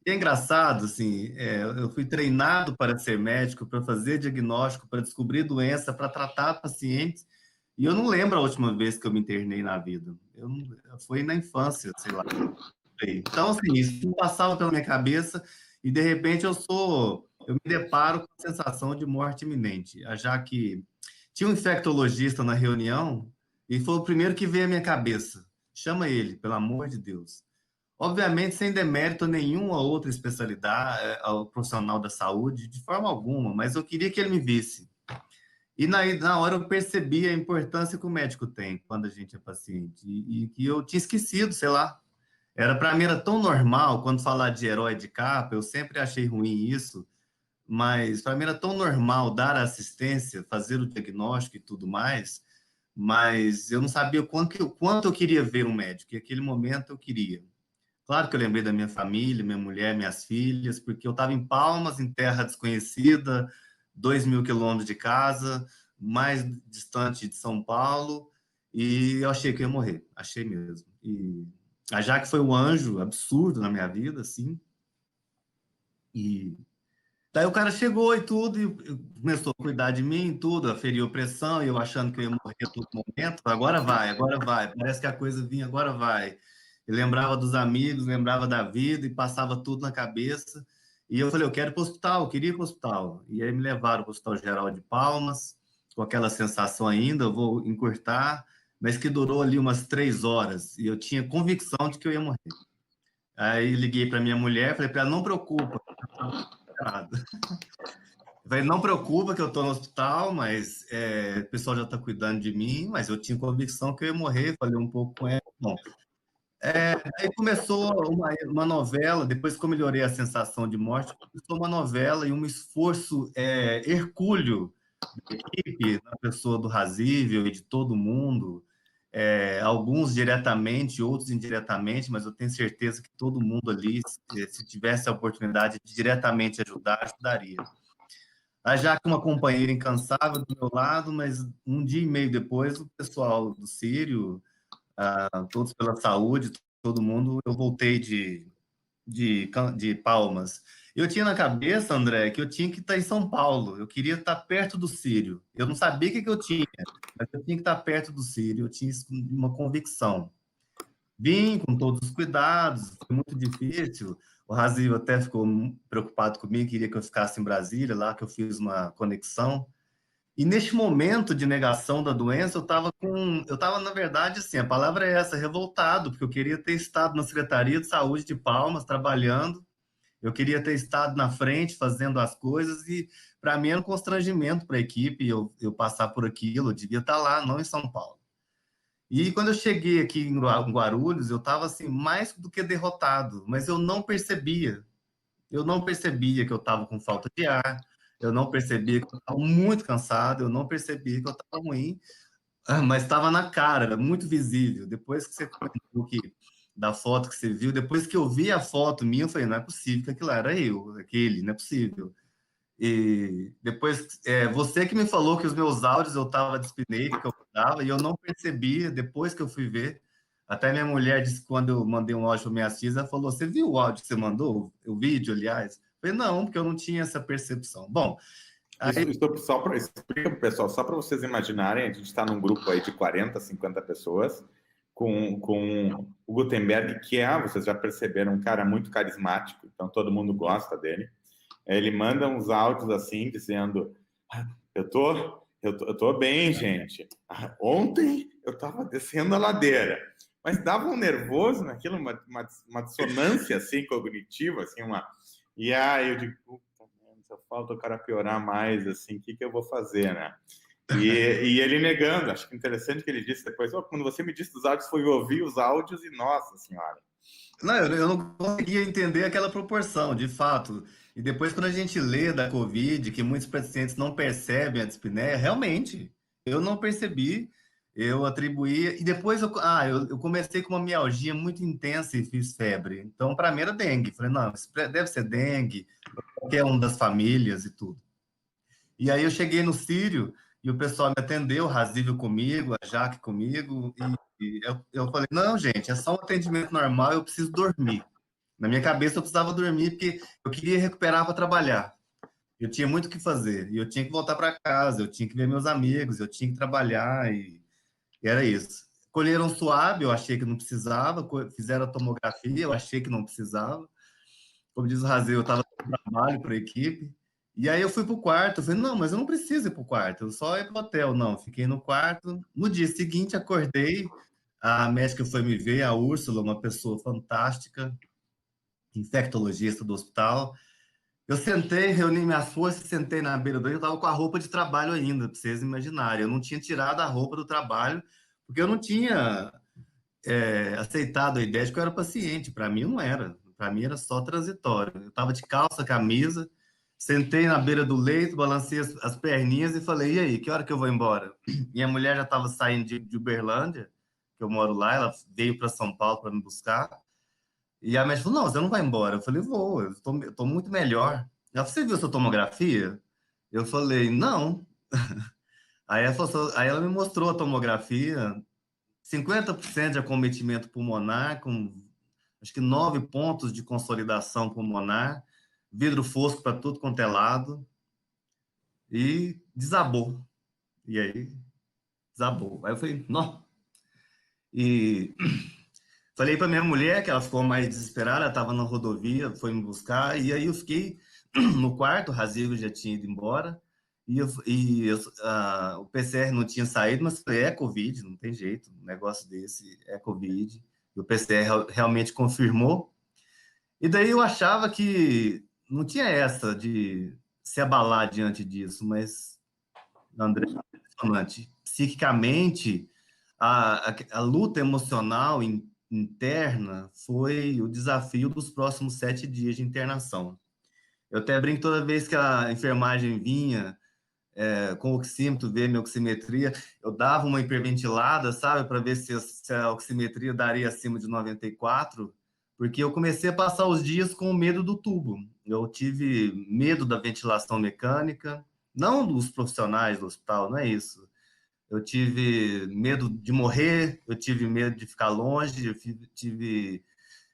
E é engraçado, assim, eu fui treinado para ser médico, para fazer diagnóstico, para descobrir doença, para tratar pacientes, e eu não lembro a última vez que eu me internei na vida. Foi na infância, sei lá. Então, assim, isso não passava pela minha cabeça, e de repente eu me deparo com a sensação de morte iminente. Já que tinha um infectologista na reunião, e foi o primeiro que veio à minha cabeça. Chama ele, pelo amor de Deus. Obviamente, sem demérito nenhum a outra especialidade, ao profissional da saúde, de forma alguma, mas eu queria que ele me visse. E na hora eu percebi a importância que o médico tem quando a gente é paciente, e que eu tinha esquecido, sei lá. Para mim era tão normal, quando falar de herói de capa, eu sempre achei ruim isso, mas para mim era tão normal dar a assistência, fazer o diagnóstico e tudo mais, mas eu não sabia o quanto eu queria ver um médico, e naquele momento eu queria. Claro que eu lembrei da minha família, minha mulher, minhas filhas, porque eu estava em Palmas, em terra desconhecida, 2.000 quilômetros de casa, mais distante de São Paulo, e eu achei que eu ia morrer, achei mesmo. E a Jaque foi um anjo absurdo na minha vida, assim, e daí o cara chegou e tudo, e começou a cuidar de mim e tudo, aferiu pressão, e eu achando que eu ia morrer a todo momento, agora vai, parece que a coisa vinha, agora vai. E lembrava dos amigos, lembrava da vida, e passava tudo na cabeça, E eu falei, eu quero ir para o hospital, eu queria ir para o hospital. E aí me levaram para o Hospital Geral de Palmas, com aquela sensação ainda, eu vou encurtar, mas que durou ali umas 3 horas. E eu tinha convicção de que eu ia morrer. Aí liguei para minha mulher, falei para ela, não preocupa, eu falei, não preocupa que eu estou no hospital, mas o pessoal já está cuidando de mim, mas eu tinha convicção que eu ia morrer, falei um pouco com ela. Bom, aí começou uma novela, depois que eu melhorei a sensação de morte, começou uma novela e um esforço hercúleo da equipe, na pessoa do Razível e de todo mundo, alguns diretamente, outros indiretamente, mas eu tenho certeza que todo mundo ali, se tivesse a oportunidade de diretamente ajudar, ajudaria. A Jaque, uma companheira incansável do meu lado, mas um dia e meio depois, o pessoal do Sírio, todos pela saúde, todo mundo, eu voltei de Palmas. Eu tinha na cabeça, André, que eu tinha que estar em São Paulo, eu queria estar perto do Sírio. Eu não sabia o que eu tinha, mas eu tinha que estar perto do Sírio, eu tinha uma convicção. Vim com todos os cuidados, foi muito difícil. O Razil até ficou preocupado comigo, queria que eu ficasse em Brasília, lá que eu fiz uma conexão. E neste momento de negação da doença, eu estava, na verdade, assim, a palavra é essa, revoltado, porque eu queria ter estado na Secretaria de Saúde de Palmas, trabalhando, eu queria ter estado na frente, fazendo as coisas, e para mim era um constrangimento para a equipe eu passar por aquilo, eu devia estar lá, não em São Paulo. E quando eu cheguei aqui em Guarulhos, eu estava assim, mais do que derrotado, mas eu não percebia. Eu não percebia que eu estava com falta de ar, eu não percebia que eu estava muito cansado, eu não percebia que eu estava ruim, mas estava na cara, era muito visível. Depois que você comentou da foto que você viu, depois que eu vi a foto minha, eu falei, não é possível que aquilo era eu, aquele, não é possível. E depois, você que me falou que os meus áudios eu estava de espinete, que eu dava, e eu não percebia, depois que eu fui ver. Até minha mulher disse, quando eu mandei um áudio para minha tia, ela falou, você viu o áudio que você mandou? O vídeo, aliás? Eu falei, não, porque eu não tinha essa percepção. Bom, Isso só para explica para o pessoal, só para vocês imaginarem, a gente está num grupo aí de 40, 50 pessoas, com o Gutenberg, que vocês já perceberam, um cara muito carismático, então todo mundo gosta dele. Ele manda uns áudios assim, dizendo, eu tô bem, gente. Ontem eu estava descendo a ladeira, mas dava um nervoso naquilo, uma dissonância assim, cognitiva, assim, E aí eu digo, só falta o cara piorar mais, assim, o que eu vou fazer, né? E ele negando, acho que interessante que ele disse depois, quando você me disse dos áudios, foi ouvir os áudios e, nossa senhora. Não, eu não conseguia entender aquela proporção, de fato. E depois, quando a gente lê da Covid, que muitos pacientes não percebem a dispneia, realmente, eu não percebi, eu atribuía. E depois eu comecei com uma mialgia muito intensa e fiz febre. Então, para mim era dengue. Falei, não, isso deve ser dengue, qualquer um das famílias e tudo. E aí eu cheguei no Sírio e o pessoal me atendeu, o Razível comigo, a Jaque comigo, e eu falei, não, gente, é só um atendimento normal, eu preciso dormir. Na minha cabeça eu precisava dormir porque eu queria recuperar para trabalhar. Eu tinha muito o que fazer, e eu tinha que voltar para casa, eu tinha que ver meus amigos, eu tinha que trabalhar, e era isso. Colheram suave, eu achei que não precisava, fizeram a tomografia, eu achei que não precisava. Como diz o Razil, eu estava no trabalho para a equipe. E aí eu fui para o quarto, eu falei, não, mas eu não preciso ir para o quarto, eu só ir para o hotel. Não, fiquei no quarto. No dia seguinte, acordei, a médica foi me ver, a Úrsula, uma pessoa fantástica, infectologista do hospital. Eu sentei, reuni minhas forças, sentei na beira do leito, eu estava com a roupa de trabalho ainda, para vocês imaginarem. Eu não tinha tirado a roupa do trabalho, porque eu não tinha aceitado a ideia de que eu era paciente. Para mim, não era. Para mim, era só transitório. Eu estava de calça, camisa, sentei na beira do leito, balancei as perninhas e falei, e aí, que hora que eu vou embora? Minha mulher já estava saindo de Uberlândia, que eu moro lá, ela veio para São Paulo para me buscar. E a médica falou, não, você não vai embora. Eu falei, vou, eu estou muito melhor. Ela falou, você viu sua tomografia? Eu falei, não. Aí ela me mostrou a tomografia, 50% de acometimento pulmonar, com acho que 9 pontos de consolidação pulmonar, vidro fosco para tudo quanto é lado, e desabou. E aí, desabou. Aí eu falei, não. E Falei para minha mulher, que ela ficou mais desesperada, ela estava na rodovia, foi me buscar, e aí eu fiquei no quarto, o Razildo já tinha ido embora, o PCR não tinha saído, mas falei, é Covid, não tem jeito, um negócio desse é Covid. E o PCR realmente confirmou. E daí eu achava que não tinha essa de se abalar diante disso, mas, André, é impressionante. Psiquicamente, a luta emocional interna foi o desafio dos próximos 7 dias de internação. Eu até brinco toda vez que a enfermagem vinha com o oxímetro, ver minha oximetria, eu dava uma hiperventilada, sabe, para ver se a oximetria daria acima de 94, porque eu comecei a passar os dias com medo do tubo. Eu tive medo da ventilação mecânica, não dos profissionais do hospital, não é isso. Eu tive medo de morrer, eu tive medo de ficar longe, eu tive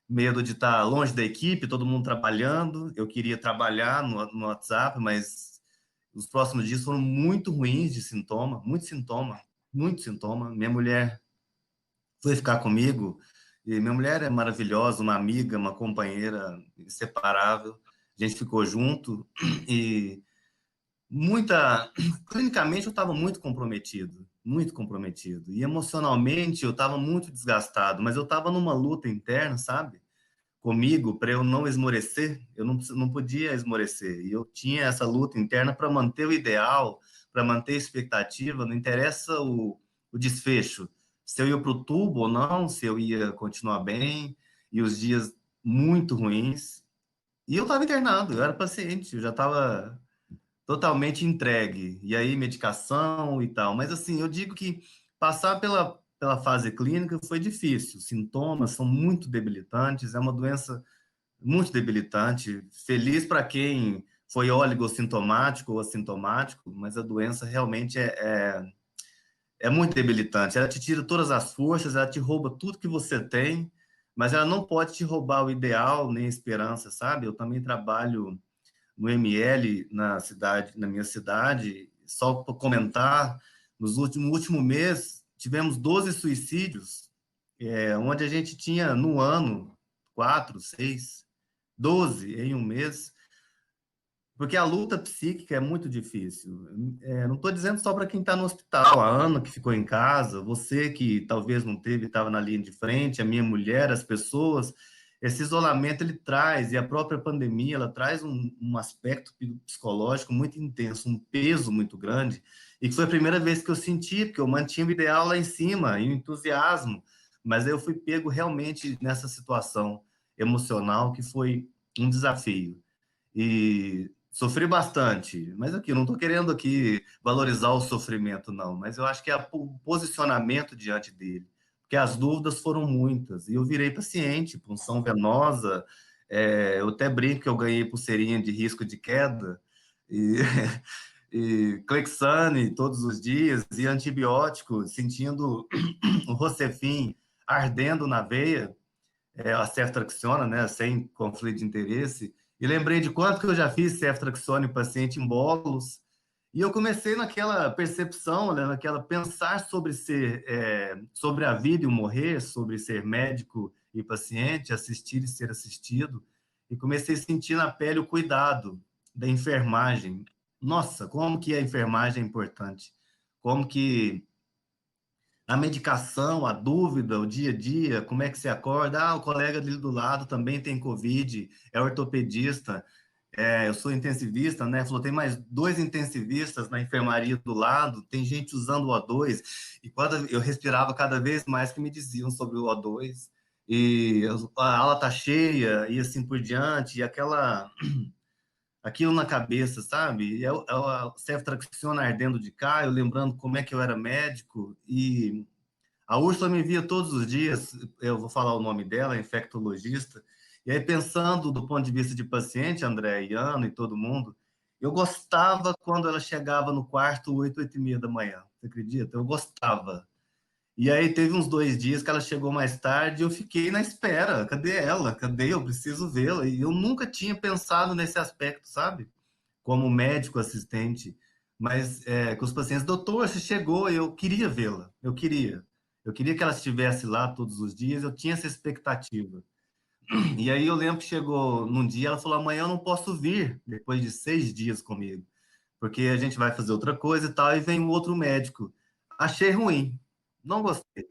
medo de estar longe da equipe, todo mundo trabalhando. Eu queria trabalhar no WhatsApp, mas os próximos dias foram muito ruins de sintoma, muito sintoma, muito sintoma. Minha mulher foi ficar comigo, e minha mulher é maravilhosa, uma amiga, uma companheira inseparável. A gente ficou junto e clinicamente eu estava muito comprometido, muito comprometido. E emocionalmente eu estava muito desgastado, mas eu estava numa luta interna, sabe? Comigo, para eu não esmorecer, eu não podia esmorecer. E eu tinha essa luta interna para manter o ideal, para manter a expectativa, não interessa o desfecho, se eu ia para o tubo ou não, se eu ia continuar bem, e os dias muito ruins. E eu estava internado, eu era paciente, eu já estava totalmente entregue. E aí, medicação e tal. Mas, assim, eu digo que passar pela fase clínica foi difícil. Os sintomas são muito debilitantes, é uma doença muito debilitante. Feliz para quem foi oligossintomático ou assintomático, mas a doença realmente é muito debilitante. Ela te tira todas as forças, ela te rouba tudo que você tem, mas ela não pode te roubar o ideal nem a esperança, sabe? Eu também trabalho no ML na minha cidade, só para comentar, no último mês tivemos 12 suicídios, onde a gente tinha no ano 4, 6, 12 em um mês, porque a luta psíquica é muito difícil. Não estou dizendo só para quem está no hospital, a Ana que ficou em casa, você que talvez não teve, estava na linha de frente, a minha mulher, as pessoas. Esse isolamento ele traz, e a própria pandemia, ela traz um aspecto psicológico muito intenso, um peso muito grande, e que foi a primeira vez que eu senti, porque eu mantinha o ideal lá em cima, e o entusiasmo, mas eu fui pego realmente nessa situação emocional que foi um desafio. E sofri bastante, mas aqui, não estou querendo aqui valorizar o sofrimento, não, mas eu acho que é o posicionamento diante dele, porque as dúvidas foram muitas, e eu virei paciente, punção venosa, eu até brinco que eu ganhei pulseirinha de risco de queda, e, e Clexane todos os dias, e antibiótico, sentindo o Rocefin ardendo na veia, a ceftriaxona, né, sem conflito de interesse, e lembrei de quanto que eu já fiz ceftriaxona em paciente em bolos, e eu comecei naquela percepção, né, naquela pensar sobre sobre a vida e o morrer, sobre ser médico e paciente, assistir e ser assistido, e comecei a sentir na pele o cuidado da enfermagem. Nossa, como que a enfermagem é importante, como que a medicação, a dúvida, o dia a dia, como é que você acorda? Ah, o colega ali do lado também tem Covid, é ortopedista, eu sou intensivista, né? Falou, tem mais 2 intensivistas na enfermaria do lado, tem gente usando o O2, e quando eu respirava cada vez mais que me diziam sobre o O2, e a ala tá cheia, e assim por diante, e aquilo na cabeça, sabe? E a ceftriaxona ardendo de cá, eu lembrando como é que eu era médico, e a Úrsula me via todos os dias, eu vou falar o nome dela, infectologista, e aí pensando do ponto de vista de paciente, André, e Ana e todo mundo, eu gostava quando ela chegava no quarto 8, 8h30 da manhã, você acredita? Eu gostava. E aí teve uns 2 dias que ela chegou mais tarde e eu fiquei na espera, cadê ela? Cadê? Eu preciso vê-la. E eu nunca tinha pensado nesse aspecto, sabe? Como médico assistente, mas com os pacientes, doutor, você chegou, eu queria vê-la, eu queria. Eu queria que ela estivesse lá todos os dias, eu tinha essa expectativa. E aí eu lembro que chegou num dia, ela falou, amanhã eu não posso vir, depois de 6 dias comigo, porque a gente vai fazer outra coisa e tal, e vem um outro médico. Achei ruim, não gostei,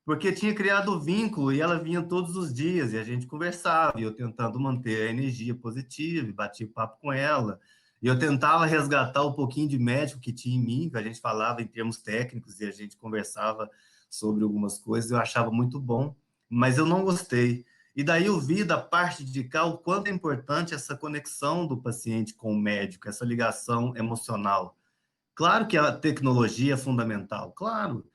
porque tinha criado vínculo e ela vinha todos os dias e a gente conversava, e eu tentando manter a energia positiva, e batia papo com ela, e eu tentava resgatar um pouquinho de médico que tinha em mim, que a gente falava em termos técnicos e a gente conversava sobre algumas coisas, eu achava muito bom, mas eu não gostei. E daí eu vi da parte de cá o quanto é importante essa conexão do paciente com o médico, essa ligação emocional. Claro que a tecnologia é fundamental, claro,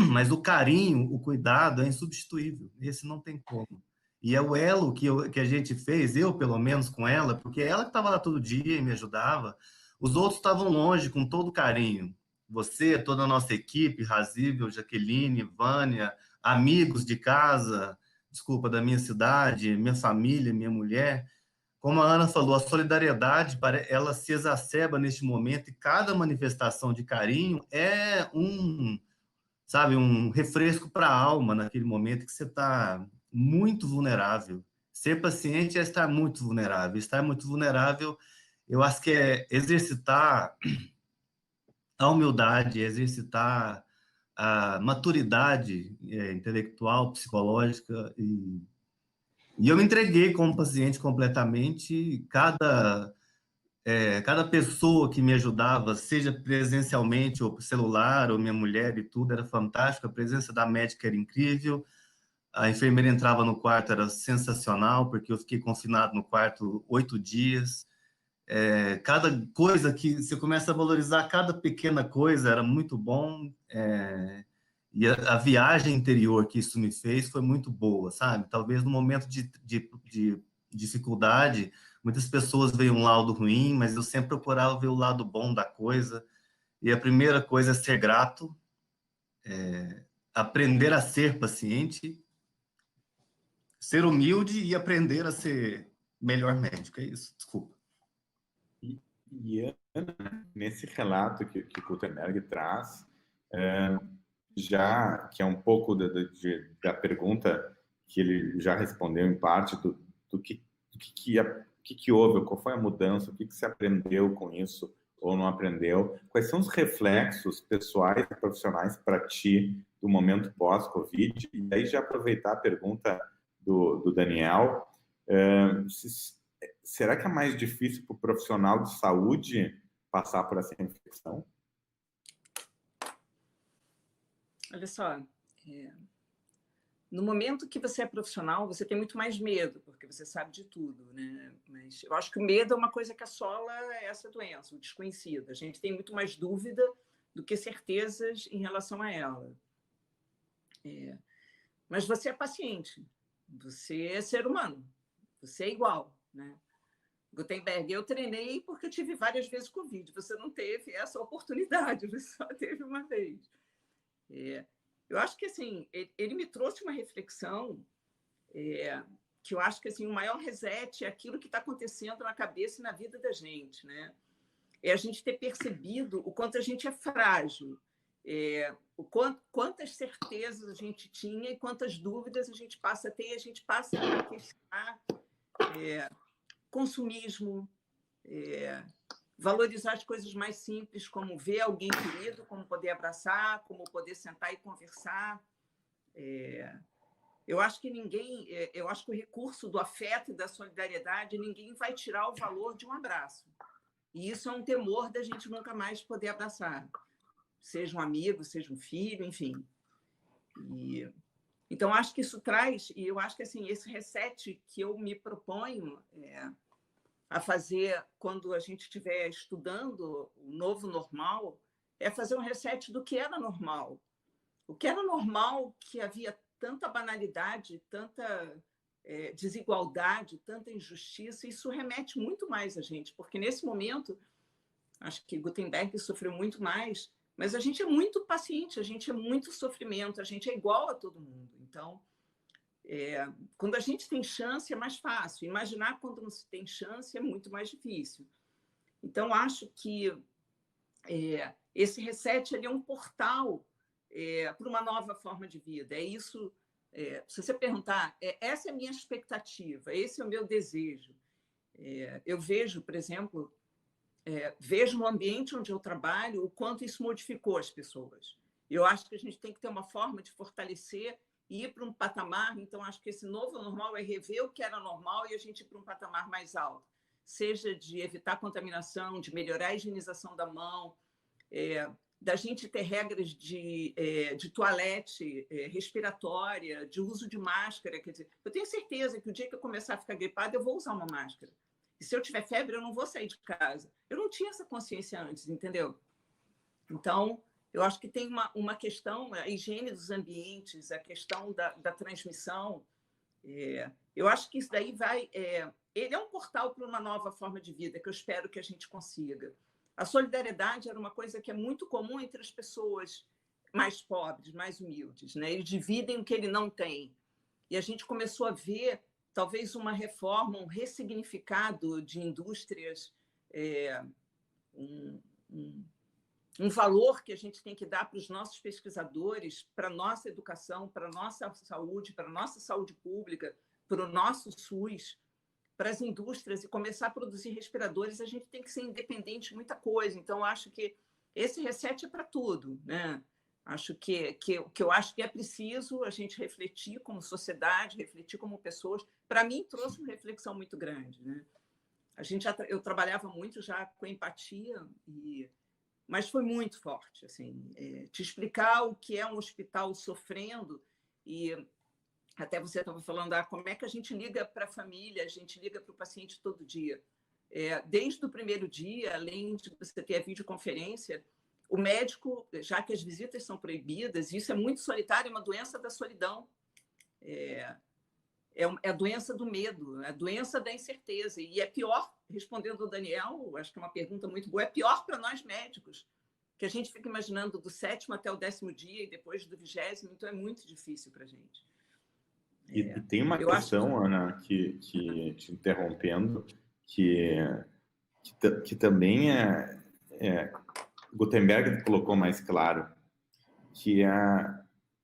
mas o carinho, o cuidado é insubstituível. Esse não tem como. E é o elo que a gente fez, eu pelo menos com ela, porque ela que estava lá todo dia e me ajudava, os outros estavam longe, com todo carinho. Você, toda a nossa equipe, Razível, Jaqueline, Vânia, amigos de casa, desculpa, da minha cidade, minha família, minha mulher. Como a Ana falou, a solidariedade, ela se exacerba neste momento e cada manifestação de carinho é sabe, um refresco para a alma naquele momento que você está muito vulnerável. Ser paciente é estar muito vulnerável. Estar muito vulnerável, eu acho que é exercitar a humildade, exercitar a maturidade intelectual, psicológica e eu me entreguei como paciente completamente. Cada pessoa que me ajudava, seja presencialmente ou por celular, ou minha mulher e tudo, era fantástico. A presença da médica era incrível. A enfermeira entrava no quarto, era sensacional, porque eu fiquei confinado no quarto 8 dias. Cada coisa que você começa a valorizar, cada pequena coisa era muito bom. E a viagem interior que isso me fez foi muito boa, sabe? Talvez no momento de dificuldade, muitas pessoas veem um lado ruim, mas eu sempre procurava ver o lado bom da coisa. E a primeira coisa é ser grato, aprender a ser paciente, ser humilde e aprender a ser melhor médico. É isso, desculpa. E Ana, nesse relato que o Gutenberg traz, já que é um pouco da pergunta que ele já respondeu em parte do que houve, qual foi a mudança, o que se aprendeu com isso ou não aprendeu, quais são os reflexos pessoais e profissionais para ti do momento pós-Covid, e aí já aproveitar a pergunta do Daniel, será que é mais difícil para o profissional de saúde passar por essa infecção? Olha só, no momento que você é profissional, você tem muito mais medo, porque você sabe de tudo, né? Mas eu acho que o medo é uma coisa que assola essa doença, o desconhecido. A gente tem muito mais dúvida do que certezas em relação a ela. Mas você é paciente, você é ser humano, você é igual, né? Gutenberg, eu treinei porque eu tive várias vezes Covid. Você não teve essa oportunidade, você só teve uma vez. Eu acho que assim, ele me trouxe uma reflexão que eu acho que assim, o maior reset é aquilo que está acontecendo na cabeça e na vida da gente, né? É a gente ter percebido o quanto a gente é frágil, quantas certezas a gente tinha e quantas dúvidas a gente passa a ter, e a gente passa a questionar consumismo, valorizar as coisas mais simples, como ver alguém querido, como poder abraçar, como poder sentar e conversar. Eu acho que eu acho que o recurso do afeto e da solidariedade, ninguém vai tirar o valor de um abraço. E isso é um temor da gente nunca mais poder abraçar, seja um amigo, seja um filho, enfim. Então, acho que isso traz, e eu acho que assim, esse reset que eu me proponho a fazer quando a gente estiver estudando o novo normal, é fazer um reset do que era normal. O que era normal, que havia tanta banalidade, tanta desigualdade, tanta injustiça, isso remete muito mais a gente, porque nesse momento, acho que Gutenberg sofreu muito mais, mas a gente é muito paciente, a gente é muito sofrimento, a gente é igual a todo mundo. Então, quando a gente tem chance é mais fácil, imaginar quando não se tem chance é muito mais difícil. Então, acho que esse reset ele é um portal para uma nova forma de vida. É isso. Se você perguntar, essa é a minha expectativa, esse é o meu desejo. Eu vejo, por exemplo, vejo no ambiente onde eu trabalho o quanto isso modificou as pessoas. Eu acho que a gente tem que ter uma forma de fortalecer e ir para um patamar. Então, acho que esse novo normal é rever o que era normal e a gente ir para um patamar mais alto, seja de evitar contaminação, de melhorar a higienização da mão, da gente ter regras de toalete respiratória, de uso de máscara. Quer dizer, eu tenho certeza que o dia que eu começar a ficar gripada, eu vou usar uma máscara. E se eu tiver febre, eu não vou sair de casa. Eu não tinha essa consciência antes, entendeu? Então, eu acho que tem uma questão, a higiene dos ambientes, a questão da transmissão. Eu acho que isso daí vai... ele é um portal para uma nova forma de vida, que eu espero que a gente consiga. A solidariedade era uma coisa que é muito comum entre as pessoas mais pobres, mais humildes, né? Eles dividem o que ele não tem. E a gente começou a ver, talvez, uma reforma, um ressignificado de indústrias, um valor que a gente tem que dar para os nossos pesquisadores, para a nossa educação, para a nossa saúde pública, para o nosso SUS, para as indústrias, e começar a produzir respiradores. A gente tem que ser independente de muita coisa. Então, acho que esse reset é para tudo, né? Acho que eu acho que é preciso a gente refletir como sociedade, refletir como pessoas. Para mim, trouxe uma reflexão muito grande, né? Eu trabalhava muito já com empatia, mas foi muito forte, assim, te explicar o que é um hospital sofrendo. E até você estava falando, como é que a gente liga para a família, a gente liga para o paciente todo dia. Desde o primeiro dia, além de você ter a videoconferência, o médico, já que as visitas são proibidas, isso é muito solitário, é uma doença da solidão, é a doença do medo, é a doença da incerteza. E é pior, respondendo ao Daniel, acho que é uma pergunta muito boa, é pior para nós médicos, que a gente fica imaginando do 7º até o 10º dia e depois do 20º, então é muito difícil para a gente. E tem uma questão, Ana, que te interrompendo, que também Gutenberg colocou mais claro, que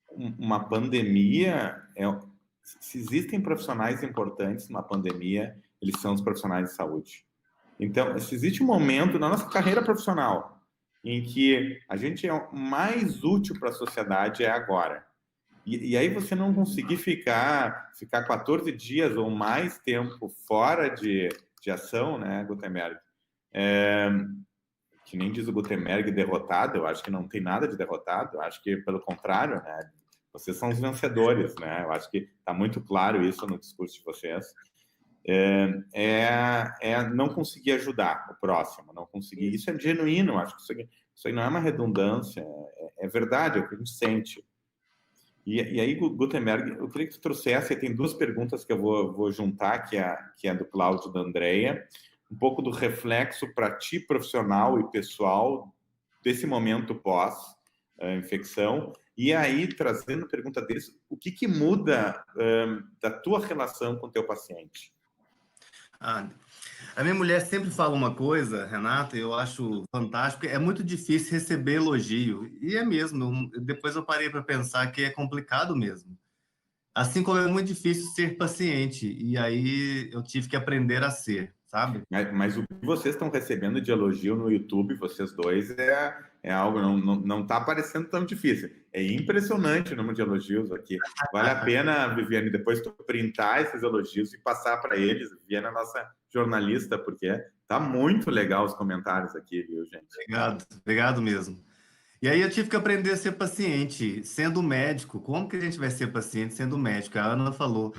uma pandemia, se existem profissionais importantes numa pandemia, eles são os profissionais de saúde. Então, se existe um momento na nossa carreira profissional em que a gente é mais útil para a sociedade, é agora. E aí você não conseguir ficar 14 dias ou mais tempo fora de ação, né, Gutenberg? Que nem diz o Gutenberg, derrotado. Eu acho que não tem nada de derrotado. Eu acho que, pelo contrário, né, vocês são os vencedores, né? Eu acho que está muito claro isso no discurso de vocês. Não conseguir ajudar o próximo, não conseguir. Isso é genuíno. Eu acho que isso aí não é uma redundância. É verdade, é o que a gente sente. E aí, Gutenberg, eu queria que tu trouxesse, tem 2 perguntas que eu vou juntar, que é do Cláudio e da Andrea, um pouco do reflexo para ti, profissional e pessoal, desse momento pós-infecção, e aí, trazendo a pergunta deles, o que muda da tua relação com o teu paciente? A minha mulher sempre fala uma coisa, Renata, eu acho fantástico, é muito difícil receber elogio, e é mesmo, depois eu parei para pensar que é complicado mesmo. Assim como é muito difícil ser paciente, e aí eu tive que aprender a ser, sabe? Mas o que vocês estão recebendo de elogio no YouTube, vocês dois, é algo, não está parecendo tão difícil. É impressionante o número de elogios aqui. Vale a pena, Viviane, depois tu printar esses elogios e passar para eles. Viviane é nossa jornalista, porque tá muito legal os comentários aqui, viu, gente? Obrigado mesmo. E aí eu tive que aprender a ser paciente, sendo médico. Como que a gente vai ser paciente sendo médico? A Ana falou.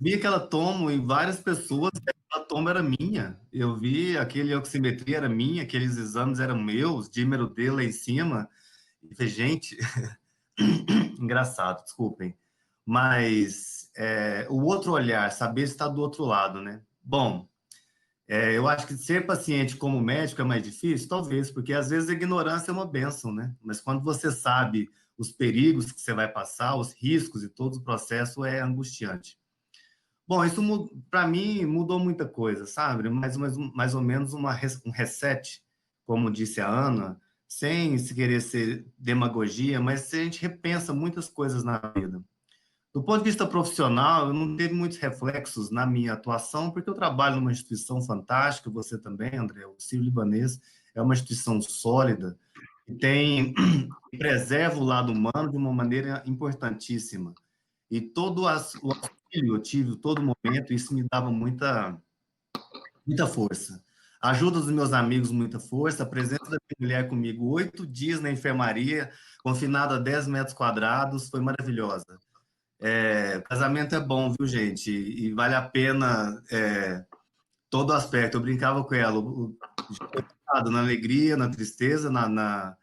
Vi aquela tomo em várias pessoas, aquela tomo era minha. Eu vi aquele oximetria era minha, aqueles exames eram meus, dímero D lá em cima. E falei, gente, engraçado, desculpem. Mas o outro olhar, saber estar do outro lado, né? Bom, eu acho que ser paciente como médico é mais difícil, talvez, porque às vezes a ignorância é uma bênção, né? Mas quando você sabe os perigos que você vai passar, os riscos e todo o processo, é angustiante. Bom, isso para mim mudou muita coisa, sabe? Mais ou menos um reset, como disse a Ana, sem se querer ser demagogia, mas a gente repensa muitas coisas na vida. Do ponto de vista profissional, eu não teve muitos reflexos na minha atuação, porque eu trabalho numa instituição fantástica, você também, André, o Sírio-Libanês é uma instituição sólida, e preserva o lado humano de uma maneira importantíssima. E todo o auxílio eu tive todo momento, isso me dava muita força. A ajuda dos meus amigos, muita força. A presença da minha mulher comigo 8 dias na enfermaria, confinada a 10 metros quadrados, foi maravilhosa. O casamento é bom, viu, gente? E vale a pena todo aspecto. Eu brincava com ela, na alegria, na tristeza, na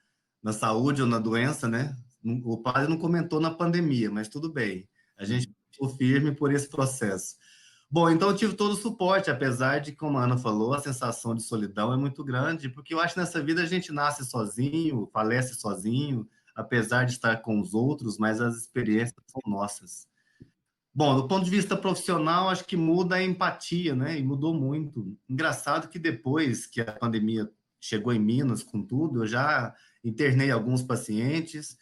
saúde ou na doença, né? O padre não comentou na pandemia, mas tudo bem. A gente ficou firme por esse processo. Bom, então eu tive todo o suporte, apesar de, como a Ana falou, a sensação de solidão é muito grande, porque eu acho que nessa vida a gente nasce sozinho, falece sozinho, apesar de estar com os outros, mas as experiências são nossas. Bom, do ponto de vista profissional, acho que muda a empatia, né? E mudou muito. Engraçado que depois que a pandemia chegou em Minas com tudo, eu já internei alguns pacientes,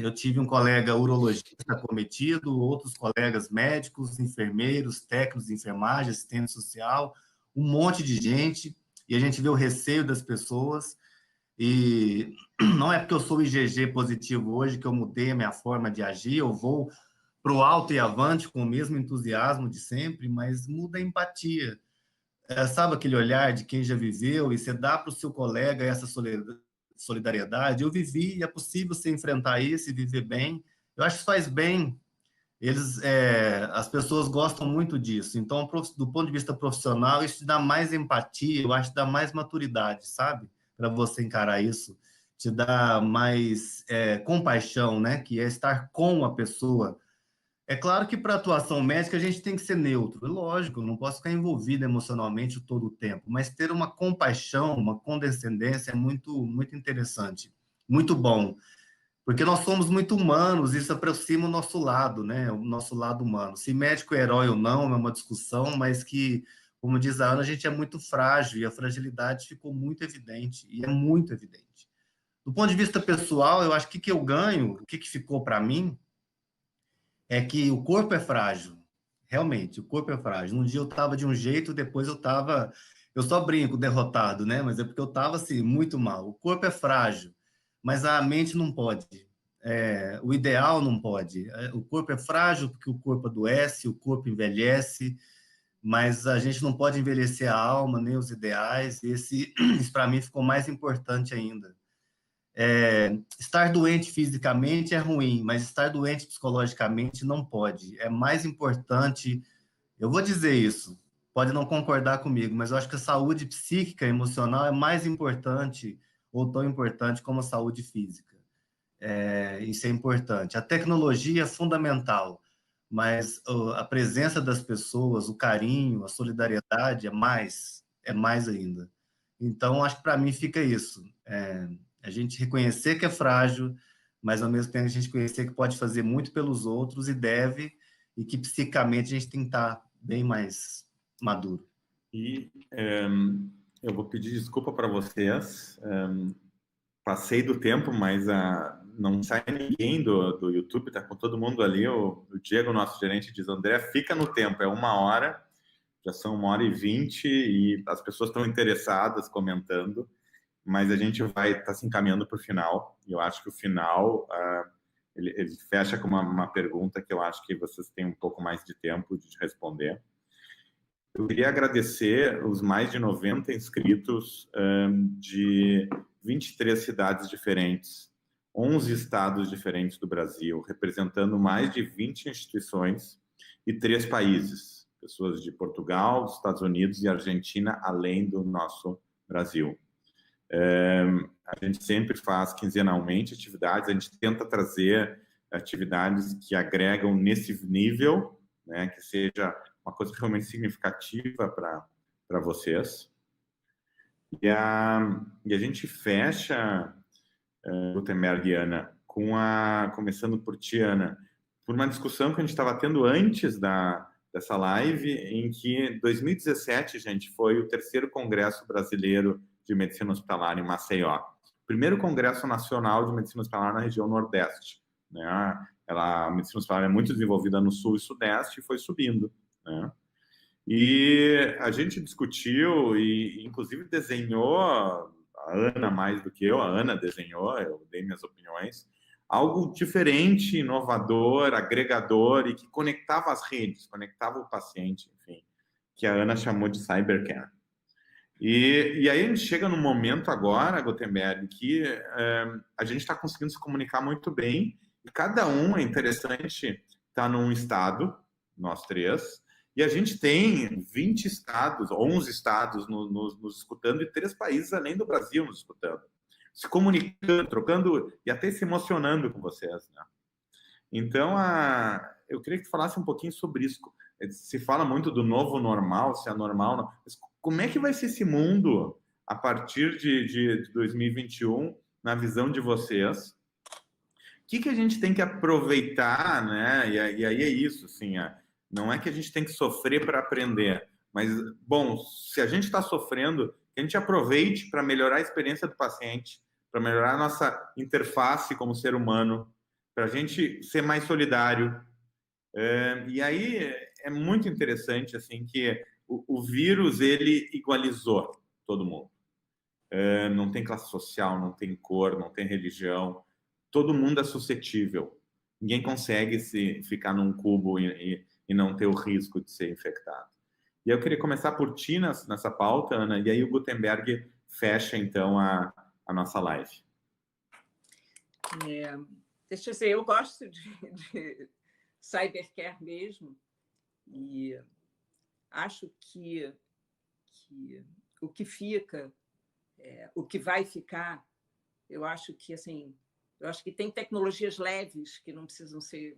eu tive um colega urologista acometido, outros colegas médicos, enfermeiros, técnicos de enfermagem, assistente social, um monte de gente, e a gente vê o receio das pessoas, e não é porque eu sou IgG positivo hoje que eu mudei a minha forma de agir, eu vou para o alto e avante com o mesmo entusiasmo de sempre, mas muda a empatia. Sabe aquele olhar de quem já viveu e você dá para o seu colega essa solidariedade? Eu vivi e é possível você enfrentar isso e viver bem. Eu acho que faz bem. As pessoas gostam muito disso. Então, do ponto de vista profissional, isso te dá mais empatia, eu acho que dá mais maturidade, sabe? Para você encarar isso. Te dá mais compaixão, né? Que é estar com a pessoa. É claro que para atuação médica a gente tem que ser neutro, lógico, não posso ficar envolvido emocionalmente todo o tempo, mas ter uma compaixão, uma condescendência é muito, muito interessante, muito bom, porque nós somos muito humanos, isso aproxima o nosso lado, né? O nosso lado humano. Se médico é herói ou não é uma discussão, mas que, como diz a Ana, a gente é muito frágil e a fragilidade ficou muito evidente, e é muito evidente. Do ponto de vista pessoal, eu acho que eu ganho, o que ficou para mim, é que o corpo é frágil. Realmente, o corpo é frágil. Um dia eu estava de um jeito, depois eu estava... Eu só brinco, derrotado, né? Mas é porque eu estava, assim, muito mal. O corpo é frágil, mas a mente não pode. O ideal não pode. O corpo é frágil porque o corpo adoece, o corpo envelhece, mas a gente não pode envelhecer a alma, nem os ideais. Isso, para mim, ficou mais importante ainda. Estar doente fisicamente é ruim, mas estar doente psicologicamente não pode. É mais importante, eu vou dizer isso, pode não concordar comigo, mas eu acho que a saúde psíquica e emocional é mais importante, ou tão importante como a saúde física. Isso é importante. A tecnologia é fundamental, mas a presença das pessoas, o carinho, a solidariedade é mais ainda. Então, acho que para mim fica isso. A gente reconhecer que é frágil, mas ao mesmo tempo a gente conhecer que pode fazer muito pelos outros e deve, e que psicicamente a gente tem que estar bem mais maduro. E eu vou pedir desculpa para vocês, passei do tempo, mas não sai ninguém do YouTube, tá com todo mundo ali, o Diego, nosso gerente, diz, André, fica no tempo, é 1 hora, já são 1h20 e as pessoas estão interessadas, comentando, mas a gente vai estar se encaminhando para o final, e eu acho que o final, ele fecha com uma pergunta que eu acho que vocês têm um pouco mais de tempo de responder. Eu queria agradecer os mais de 90 inscritos de 23 cidades diferentes, 11 estados diferentes do Brasil, representando mais de 20 instituições e 3 países, pessoas de Portugal, dos Estados Unidos e Argentina, além do nosso Brasil. A gente sempre faz quinzenalmente atividades, a gente tenta trazer atividades que agregam nesse nível, né, que seja uma coisa realmente significativa para vocês. E a gente fecha, Gutenberg e Ana, começando por ti, Ana, por uma discussão que a gente estava tendo antes dessa live, em que 2017, gente, foi o 3º Congresso Brasileiro de Medicina Hospitalar em Maceió. primeiro Congresso Nacional de Medicina Hospitalar na região Nordeste, né? A medicina hospitalar é muito desenvolvida no Sul e Sudeste e foi subindo, né? E a gente discutiu e, inclusive, desenhou, a Ana mais do que eu, a Ana desenhou, eu dei minhas opiniões, algo diferente, inovador, agregador e que conectava as redes, conectava o paciente, enfim, que a Ana chamou de cybercare. E aí a gente chega num momento agora, Gutenberg, que a gente está conseguindo se comunicar muito bem e cada um, é interessante, está num estado, nós três, e a gente tem 20 estados, 11 estados nos escutando e 3 países além do Brasil nos escutando, se comunicando, trocando e até se emocionando com vocês, né? Então, eu queria que tu falasse um pouquinho sobre isso. Se fala muito do novo normal, se é normal, não. Mas como é que vai ser esse mundo a partir de 2021, na visão de vocês? O que a gente tem que aproveitar, né? E aí é isso, assim, não é que a gente tem que sofrer para aprender, mas, bom, se a gente está sofrendo, que a gente aproveite para melhorar a experiência do paciente, para melhorar a nossa interface como ser humano, para a gente ser mais solidário. E aí é muito interessante, assim, que o vírus, ele igualizou todo mundo. Não tem classe social, não tem cor, não tem religião. Todo mundo é suscetível. Ninguém consegue ficar num cubo e não ter o risco de ser infectado. E eu queria começar por ti nessa pauta, Ana, e aí o Gutenberg fecha, então, a nossa live. Deixa eu dizer, eu gosto de cybercare mesmo, e acho que o que fica, o que vai ficar, eu acho que, assim, tem tecnologias leves que não precisam ser...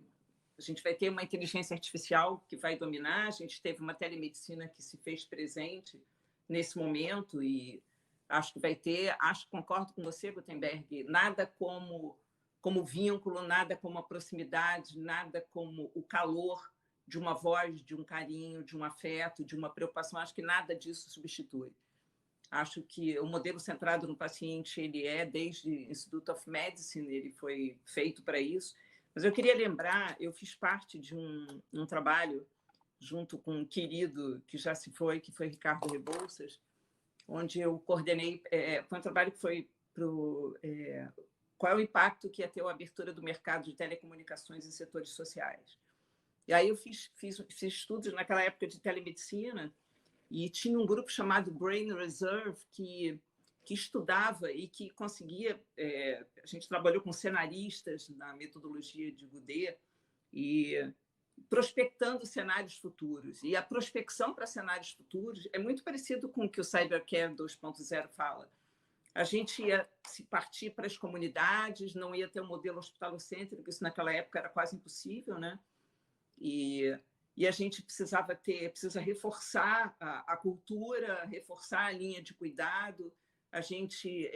A gente vai ter uma inteligência artificial que vai dominar, a gente teve uma telemedicina que se fez presente nesse momento e acho que vai ter, concordo com você, Gutenberg, nada como vínculo, nada como a proximidade, nada como o calor de uma voz, de um carinho, de um afeto, de uma preocupação. Acho que nada disso substitui. Acho que o modelo centrado no paciente, ele desde o Institute of Medicine, ele foi feito para isso. Mas eu queria lembrar, eu fiz parte de um trabalho junto com um querido que já se foi, que foi Ricardo Rebouças, onde eu coordenei, foi um trabalho que foi para qual é o impacto que ia ter a abertura do mercado de telecomunicações em setores sociais. E aí eu fiz estudos naquela época de telemedicina e tinha um grupo chamado Brain Reserve que estudava e que conseguia... a gente trabalhou com cenaristas na metodologia de Goudet e prospectando cenários futuros. E a prospecção para cenários futuros é muito parecido com o que o Cybercare 2.0 fala. A gente ia se partir para as comunidades, não ia ter um modelo hospitalocêntrico, isso naquela época era quase impossível, né? E a gente precisa reforçar a cultura, reforçar a linha de cuidado. A gente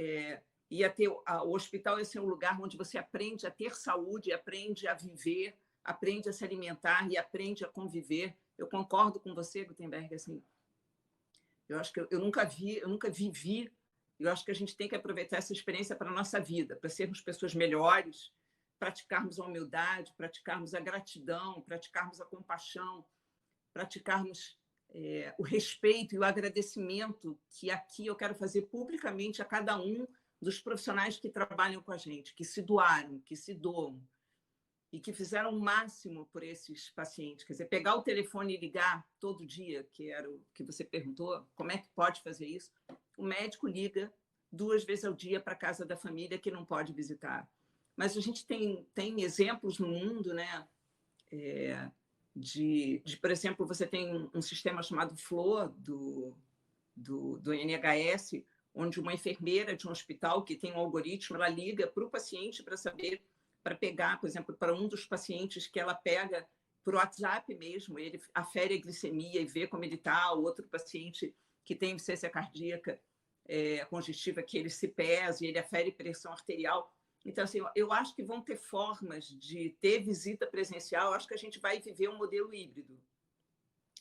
ia ter... O hospital ia ser um lugar onde você aprende a ter saúde, aprende a viver, aprende a se alimentar e aprende a conviver. Eu concordo com você, Gutenberg, assim, eu acho que eu nunca vivi. Eu acho que a gente tem que aproveitar essa experiência para a nossa vida, para sermos pessoas melhores, praticarmos a humildade, praticarmos a gratidão, praticarmos a compaixão, praticarmos o respeito e o agradecimento, que aqui eu quero fazer publicamente a cada um dos profissionais que trabalham com a gente, que se doaram, que se doam e que fizeram o máximo por esses pacientes. Quer dizer, pegar o telefone e ligar todo dia, que era o que você perguntou, como é que pode fazer isso? O médico liga 2 vezes ao dia para a casa da família que não pode visitar. Mas a gente tem exemplos no mundo, né? Por exemplo, você tem um sistema chamado FLO do NHS, onde uma enfermeira de um hospital que tem um algoritmo, ela liga para o paciente para saber, para pegar, por exemplo, para um dos pacientes que ela pega por WhatsApp mesmo, ele afere a glicemia e vê como ele está, o outro paciente que tem insuficiência cardíaca congestiva, que ele se pesa e ele afere pressão arterial. Então, assim, eu acho que vão ter formas de ter visita presencial. Eu acho que a gente vai viver um modelo híbrido,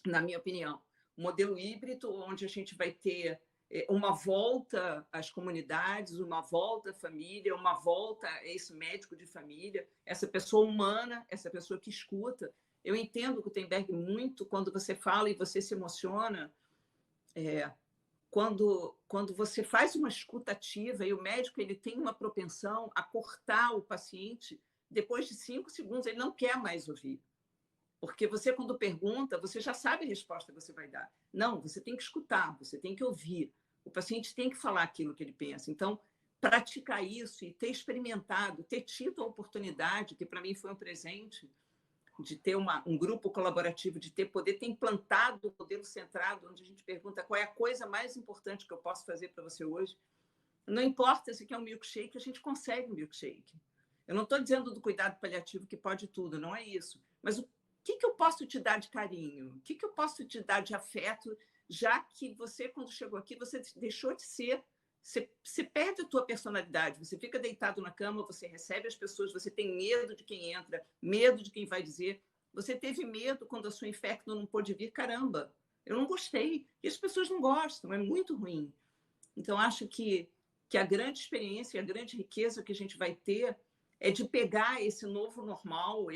na minha opinião. Um modelo híbrido onde a gente vai ter uma volta às comunidades, uma volta à família, uma volta a esse médico de família, essa pessoa humana, essa pessoa que escuta. Eu entendo, Gutenberg, muito quando você fala e você se emociona, quando você faz uma escuta ativa e o médico ele tem uma propensão a cortar o paciente, depois de 5 segundos ele não quer mais ouvir. Porque você, quando pergunta, você já sabe a resposta que você vai dar. Não, você tem que escutar, você tem que ouvir. O paciente tem que falar aquilo que ele pensa. Então, praticar isso e ter experimentado, ter tido a oportunidade, que para mim foi um presente, de ter um grupo colaborativo, de poder ter implantado o modelo centrado, onde a gente pergunta qual é a coisa mais importante que eu posso fazer para você hoje. Não importa se quer um milkshake, a gente consegue um milkshake. Eu não estou dizendo do cuidado paliativo que pode tudo, não é isso. Mas o que eu posso te dar de carinho? O que eu posso te dar de afeto, já que você, quando chegou aqui, você deixou de ser... Você perde a tua personalidade, você fica deitado na cama, você recebe as pessoas, você tem medo de quem entra, medo de quem vai dizer. Você teve medo quando a sua infecto não pôde vir. Caramba, eu não gostei. E as pessoas não gostam, é muito ruim. Então, acho que a grande experiência, a grande riqueza que a gente vai ter é de pegar esse novo normal,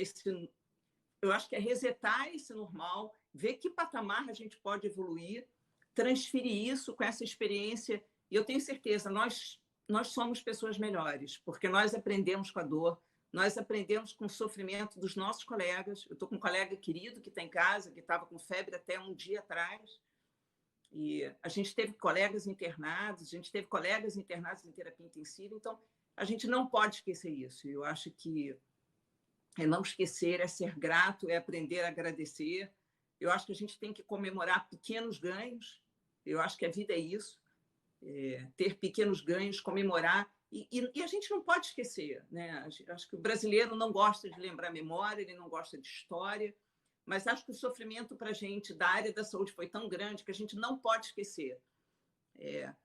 eu acho que é resetar esse normal, ver que patamar a gente pode evoluir, transferir isso com essa experiência. E eu tenho certeza, nós somos pessoas melhores, porque nós aprendemos com a dor, nós aprendemos com o sofrimento dos nossos colegas. Eu estou com um colega querido que está em casa, que estava com febre até um dia atrás, e a gente teve colegas internados, em terapia intensiva, então a gente não pode esquecer isso. Eu acho que é não esquecer, é ser grato, é aprender a agradecer. Eu acho que a gente tem que comemorar pequenos ganhos, eu acho que a vida é isso. Ter pequenos ganhos, comemorar, e a gente não pode esquecer, né? Acho que o brasileiro não gosta de lembrar memória, ele não gosta de história, mas acho que o sofrimento para a gente da área da saúde foi tão grande que a gente não pode esquecer.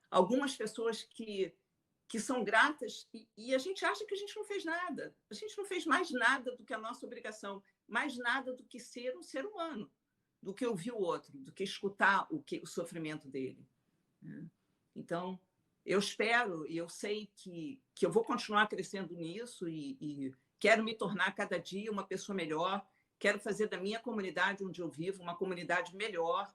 Algumas pessoas que são gratas, e a gente acha que a gente não fez nada, a gente não fez mais nada do que a nossa obrigação, mais nada do que ser um ser humano, do que ouvir o outro, do que escutar o sofrimento dele, né? Então, eu espero e eu sei que eu vou continuar crescendo nisso e quero me tornar cada dia uma pessoa melhor, quero fazer da minha comunidade onde eu vivo uma comunidade melhor.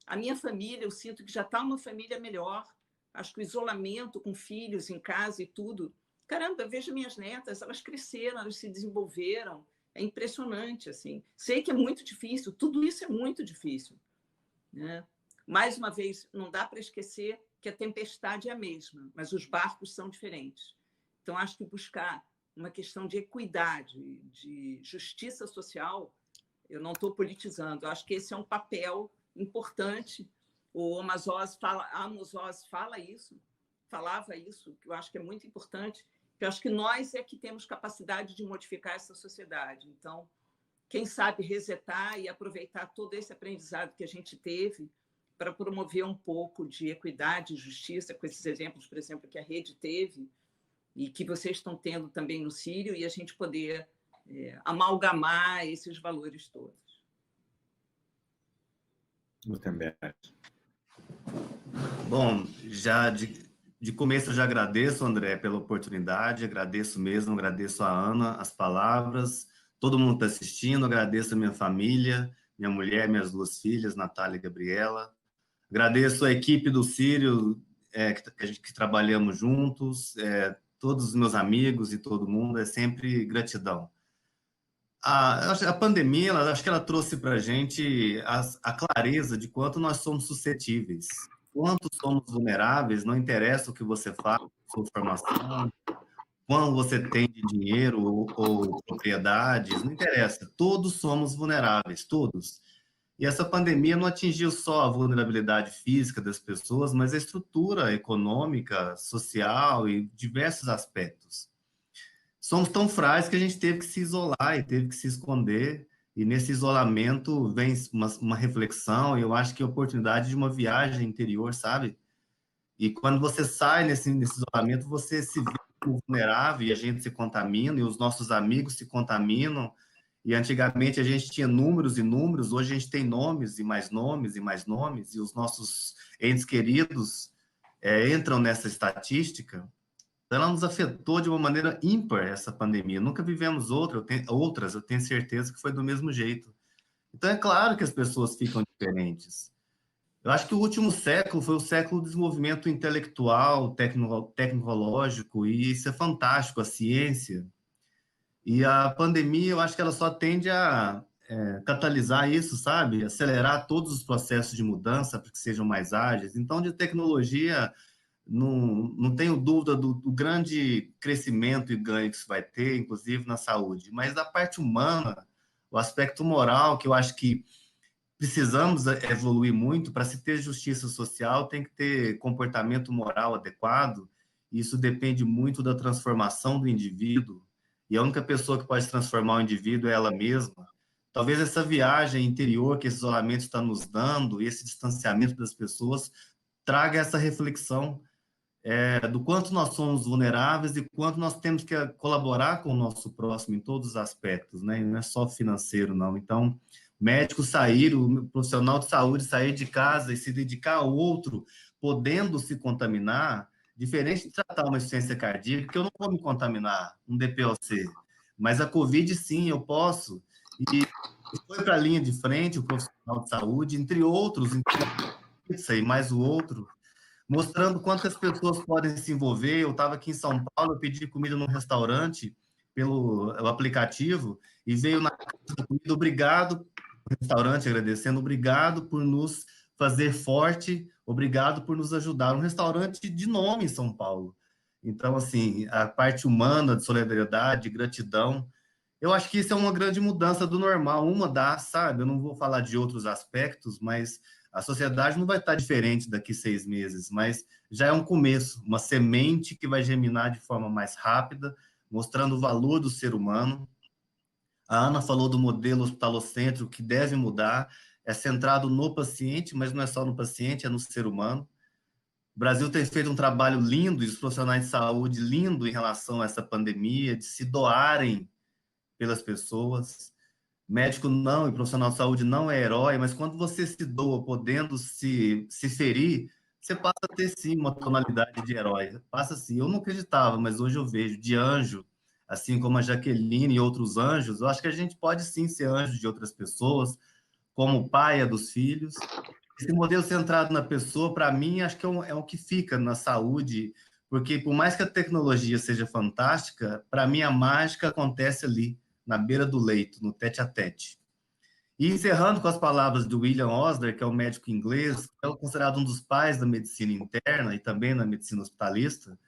A minha família, eu sinto que já está uma família melhor. Acho que o isolamento com filhos em casa e tudo... Caramba, eu vejo minhas netas, elas cresceram, elas se desenvolveram. É impressionante, assim. Sei que é muito difícil, tudo isso é muito difícil, né? Mais uma vez, não dá para esquecer que a tempestade é a mesma, mas os barcos são diferentes. Então, acho que buscar uma questão de equidade, de justiça social, eu não estou politizando, eu acho que esse é um papel importante. O Amos Oz falava isso, que eu acho que é muito importante, que eu acho que nós é que temos capacidade de modificar essa sociedade. Então, quem sabe resetar e aproveitar todo esse aprendizado que a gente teve para promover um pouco de equidade e justiça, com esses exemplos, por exemplo, que a rede teve e que vocês estão tendo também no Sírio, e a gente poder amalgamar esses valores todos. Gutenberg. Bom, já de começo eu já agradeço, André, pela oportunidade, agradeço mesmo, agradeço a Ana, as palavras, todo mundo está assistindo, agradeço a minha família, minha mulher, minhas 2 filhas, Natália e Gabriela. Agradeço a equipe do Sírio, que trabalhamos juntos, todos os meus amigos e todo mundo, é sempre gratidão. A pandemia, acho que ela trouxe para a gente a clareza de quanto nós somos suscetíveis, quanto somos vulneráveis, não interessa o que você faz, sua formação, quanto você tem de dinheiro ou propriedades, não interessa, todos somos vulneráveis, todos. E essa pandemia não atingiu só a vulnerabilidade física das pessoas, mas a estrutura econômica, social e diversos aspectos. Somos tão frágeis que a gente teve que se isolar e teve que se esconder, e nesse isolamento vem uma reflexão, e eu acho que é a oportunidade de uma viagem interior, sabe? E quando você sai nesse isolamento, você se vê como vulnerável, e a gente se contamina, e os nossos amigos se contaminam. E antigamente a gente tinha números e números, hoje a gente tem nomes e mais nomes e mais nomes, e os nossos entes queridos entram nessa estatística, ela nos afetou de uma maneira ímpar, essa pandemia. Nunca vivemos outras, eu tenho certeza que foi do mesmo jeito. Então, é claro que as pessoas ficam diferentes. Eu acho que o último século foi o século do desenvolvimento intelectual, tecnológico, e isso é fantástico, a ciência. E a pandemia, eu acho que ela só tende a catalisar isso, sabe? Acelerar todos os processos de mudança para que sejam mais ágeis. Então, de tecnologia, não tenho dúvida do grande crescimento e ganho que isso vai ter, inclusive na saúde. Mas da parte humana, o aspecto moral, que eu acho que precisamos evoluir muito. Para se ter justiça social, tem que ter comportamento moral adequado. Isso depende muito da transformação do indivíduo. E a única pessoa que pode transformar o indivíduo é ela mesma. Talvez essa viagem interior que esse isolamento está nos dando, esse distanciamento das pessoas, traga essa reflexão do quanto nós somos vulneráveis e quanto nós temos que colaborar com o nosso próximo em todos os aspectos, né? E não é só financeiro, não. Então, médico sair, o profissional de saúde sair de casa e se dedicar ao outro, podendo se contaminar, diferente de tratar uma insuficiência cardíaca, que eu não vou me contaminar, um DPOC, mas a Covid, sim, eu posso. E foi para a linha de frente o profissional de saúde, entre outros, e mais o outro, mostrando quantas pessoas podem se envolver. Eu estava aqui em São Paulo, eu pedi comida num restaurante pelo aplicativo e veio na casa da comida, obrigado, restaurante agradecendo, obrigado por nos fazer forte, obrigado por nos ajudar. Um restaurante de nome em São Paulo. Então, assim, a parte humana de solidariedade, de gratidão, eu acho que isso é uma grande mudança do normal, sabe? Eu não vou falar de outros aspectos, mas a sociedade não vai estar diferente daqui 6 meses, mas já é um começo, uma semente que vai germinar de forma mais rápida, mostrando o valor do ser humano. A Ana falou do modelo hospitalocêntrico que deve mudar, é centrado no paciente, mas não é só no paciente, é no ser humano. O Brasil tem feito um trabalho lindo, e os profissionais de saúde lindo em relação a essa pandemia, de se doarem pelas pessoas. Médico não, e profissional de saúde não é herói, mas quando você se doa podendo se ferir, você passa a ter sim uma tonalidade de herói. Passa sim. Eu não acreditava, mas hoje eu vejo de anjo, assim como a Jaqueline e outros anjos. Eu acho que a gente pode sim ser anjo de outras pessoas, como pai dos filhos. Esse modelo centrado na pessoa, para mim, acho que é o que fica na saúde, porque por mais que a tecnologia seja fantástica, para mim a mágica acontece ali, na beira do leito, no tete-a-tete. E encerrando com as palavras do William Osler, que é um médico inglês, é considerado um dos pais da medicina interna e também na medicina hospitalista,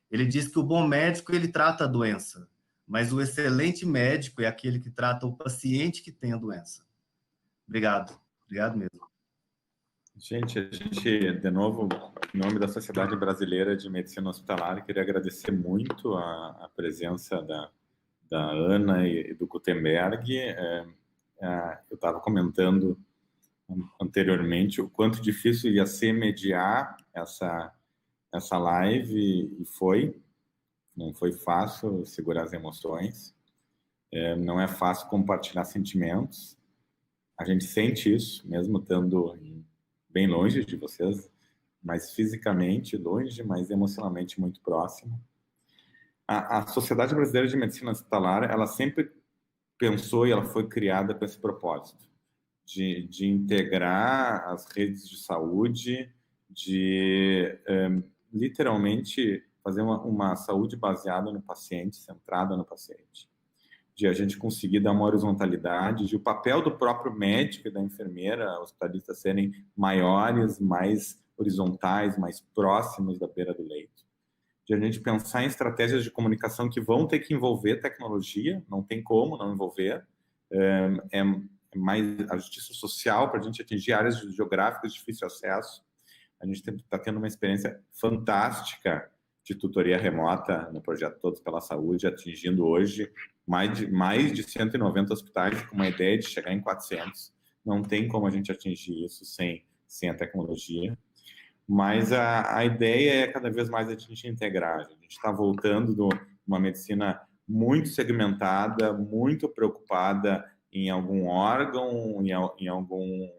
ele diz que o bom médico, ele trata a doença, mas o excelente médico é aquele que trata o paciente que tem a doença. Obrigado. Obrigado mesmo. Gente, de novo, em nome da Sociedade Brasileira de Medicina Hospitalar, queria agradecer muito a presença da Ana e do Gutenberg. Eu estava comentando anteriormente o quanto difícil ia ser mediar essa live, e não foi fácil segurar as emoções, não é fácil compartilhar sentimentos. A gente sente isso, mesmo estando bem longe de vocês, mas fisicamente longe, mas emocionalmente muito próximo. A Sociedade Brasileira de Medicina Hospitalar, ela sempre pensou e ela foi criada com esse propósito de integrar as redes de saúde, de literalmente fazer uma saúde baseada no paciente, centrada no paciente, de a gente conseguir dar uma horizontalidade, de o papel do próprio médico e da enfermeira hospitalista serem maiores, mais horizontais, mais próximos da beira do leito, de a gente pensar em estratégias de comunicação que vão ter que envolver tecnologia, não tem como não envolver, mais a justiça social para a gente atingir áreas geográficas de difícil acesso. A gente está tendo uma experiência fantástica de tutoria remota no projeto Todos pela Saúde, atingindo hoje mais de 190 hospitais, com uma ideia de chegar em 400. Não tem como a gente atingir isso sem a tecnologia. Mas a ideia é cada vez mais a gente integrar. A gente está voltando de uma medicina muito segmentada, muito preocupada em algum órgão, em algum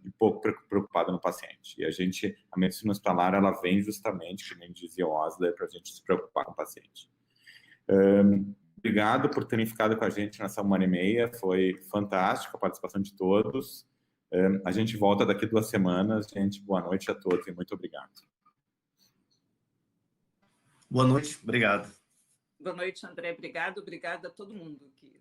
e pouco preocupado no paciente. E a medicina hospitalar, ela vem justamente, como dizia o Osler, para a gente se preocupar com o paciente. Obrigado por terem ficado com a gente nessa 1h30, foi fantástica a participação de todos. A gente volta daqui 2 semanas. Gente, boa noite a todos e muito obrigado. Boa noite, obrigado. Boa noite, André. Obrigado a todo mundo aqui.